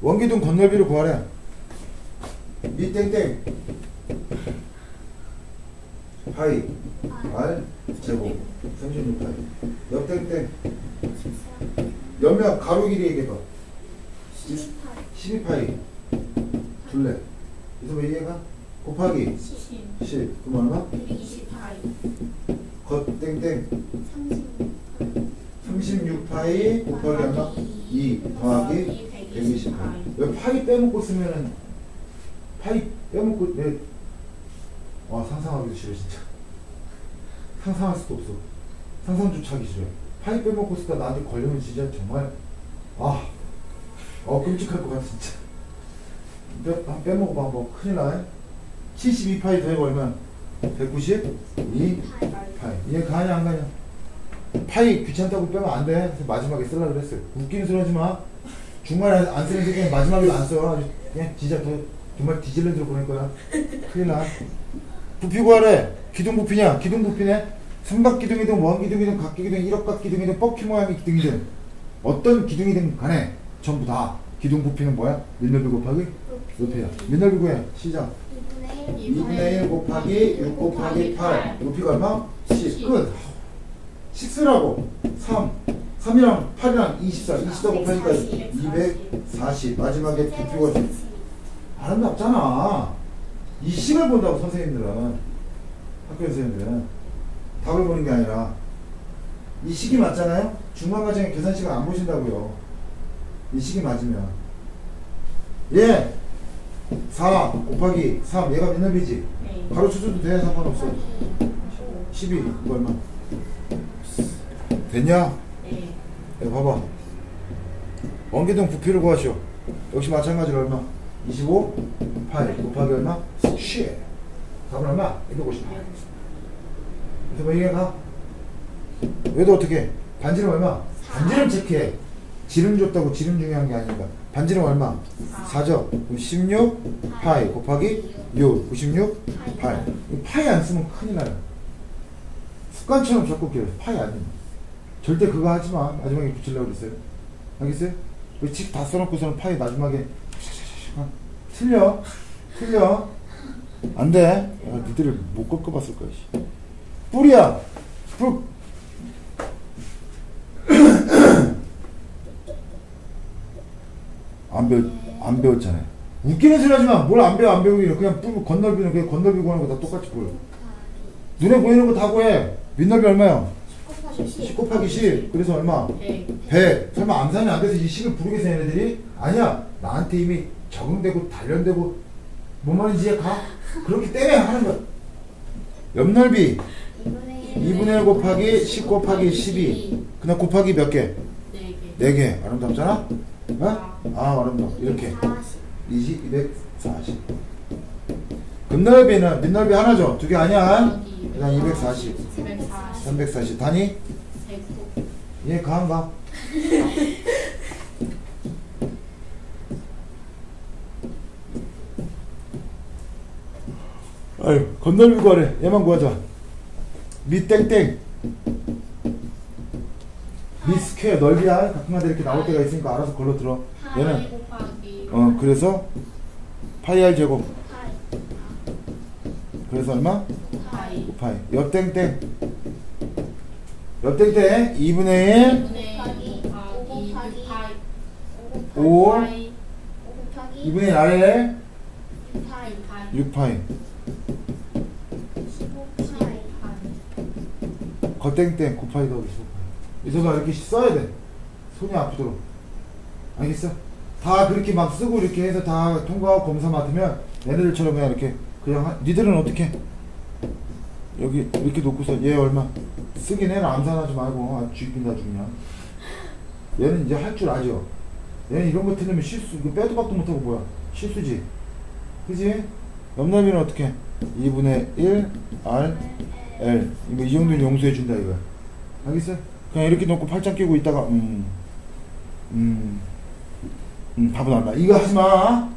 원기둥 건널비를 구하래. 이 땡땡 파이 R 제곱 36파이 옆 땡땡 옆면 가로 길이 얘기해봐. 12파이 둘레. 그래서 왜 이해가? 곱하기 10 그럼 얼마? 128. 겉 땡땡 36파이 곱하기 얼마? 2 더하기 128. 왜 파이 빼먹고 쓰면은 파이 빼먹고 상상하기도 싫어 진짜. 상상할 수도 없어. 상상조차 하기 싫어. 파이 빼먹고 쓰다 나한테 걸리면 진짜 정말 끔찍할 것 같아 진짜. 빼먹어봐 한번 큰일 나. 72파이 더해봐 얼마야? 192 파이. 얘 가냐 안 가냐? 파이 귀찮다고 빼면 안 돼. 그래서 마지막에 쓰려고 그랬어요. 웃기는 소리 하지 마. 중간에 안 쓰는 새끼는 마지막에도 안 써. 그냥 진짜 정말 뒤질러 들어 보낼 거야. 큰일 나. 부피 구하래. 기둥 부피냐? 기둥 부피네. 삼각 기둥이든 원 기둥이든 각 기둥이든 일억각 기둥이든 뻑키 모양의 기둥이든 어떤 기둥이든 간에 전부 다 기둥 부피는 뭐야? 밑넓이 곱하기 높이야. 밑넓이 구해. 시작. 2분의 1 곱하기 6 곱하기 8. 높이가 얼마? 10. 끝. 10쓰라고. 3. 3이랑 8이랑 24. 24 곱하니까 240. 마지막에 부피가 아름답잖아. 이 식을 본다고 선생님들은. 학교 선생님들은. 답을 보는 게 아니라 이 식이 맞잖아요? 중간과정에 계산식을 안 보신다고요. 이 식이 맞으면 얘 4 곱하기 3 얘가 밑넓이지? 네. 가로쳐줘도 돼. 상관없어. 12 이거 얼마? 됐냐? 네. 야, 봐봐. 원기둥 부피를 구하시오. 역시 마찬가지로 얼마? 25 8 곱하기 얼마? 10. 답은 얼마? 250. 그래서 뭐 이게 가? 얘도 어떻게? 반지름 얼마? 반지름 체크해. 지름 줬다고 지름 중요한 게 아니니까. 반지름 얼마? 4죠? 그럼 16 파이 곱하기 6 96 파이. 파이 안 쓰면 큰일 나요. 습관처럼 자꾸 기억해. 파이 안 돼. 절대 그거 하지 마. 마지막에 붙이려고 그랬어요. 알겠어요? 왜 칙 다 써놓고서는 파이 마지막에 틀려. 틀려. 안 돼. 야, 니들을 못 꺾어봤을 거야. 뿔이야. 뿔. 안 배웠잖아요. 웃기는 소리 하지 마. 뭘 안 배워, 안 배우기는. 그냥 뿔 건널비는 그냥 건널비 구하는 거 다 똑같이 보여. 눈에 보이는 거 다 구해. 밑넓이 얼마요? 10 곱하기 10. 그래서 얼마? 100. 설마 암산이 안 돼서 이 식을 부르겠어, 얘네들이? 아니야. 나한테 이미 적응되고 단련되고 뭔 말인지 이해 가? 그렇기 때문에 하는 거야. 옆넓이 2분의 1 곱하기 10 곱하기 12. 그냥 곱하기 몇 개? 4개. 아름답잖아? 어? 아, 아름다워. 이렇게 20, 240. 급넓이는 밑넓이 하나죠? 2개 아니야? 그냥 240 340 단위? 얘 가 안 가? 아유, 건널비 구하래. 얘만 구하자. 밑 땡땡 밑 스퀘어 넓이야. 가끔가다 이렇게 나올 때가 있으니까 알아서 걸러 들어. 얘는 그래서 파이 r 제곱. 그래서 얼마? 5파이. 옆 땡땡 옆 땡땡 2분의 1 5 2분의 1 아래 6파이. 겉땡땡 곱하기 더하기 15파이. 이서가 이렇게 써야 돼. 손이 아프도록. 알겠어? 다 그렇게 막 쓰고 이렇게 해서 다 통과하고 검사 맡으면 얘네들처럼 그냥 이렇게 그냥 니들은 어떻게 여기 이렇게 놓고서 얘 얼마 쓰긴 해라. 암산하지 말고. 아, 쥐긴다 죽냐. 얘는 이제 할 줄 아죠. 얘는 이런 거 틀리면 실수. 이거 빼도 박도 못하고 뭐야 실수지. 그지? 옆넓이는 어떻게? 2분의 1 R L. 이거 이 정도는 용서해준다 이거. 알겠어? 그냥 이렇게 놓고 팔짱 끼고 있다가 답은 안 나. 이거 하지마.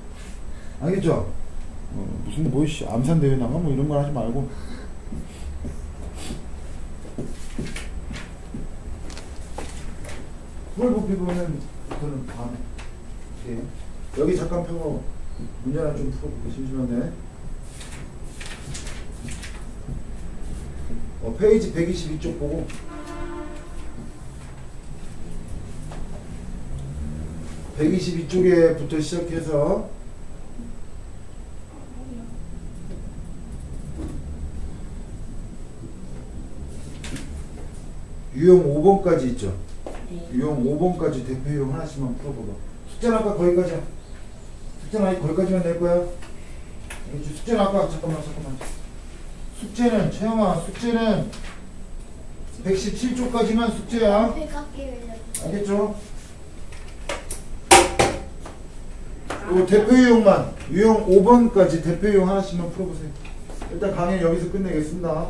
알겠죠? 무슨 뭐 암산대회 나가 뭐 이런 거 하지 말고. 뭘 부피 보면 저는 다음에 여기 잠깐 펴고 문제 하나 좀 풀어볼게. 심심한데. 페이지 122쪽 보고 (122쪽에)부터 시작해서 유형 5번까지 있죠. 유형 5번까지 대표 유형 하나씩만 풀어보고. 숙제는 아까 거기까지야. 숙제는 거기까지만 낼 거야. 숙제는 아까 잠깐만. 숙제는 채영아, 숙제는 117쪽까지만 숙제야. 알겠죠? 그리고 대표 유형만 유형 5번까지 대표 유형 하나씩만 풀어보세요. 일단 강의는 여기서 끝내겠습니다.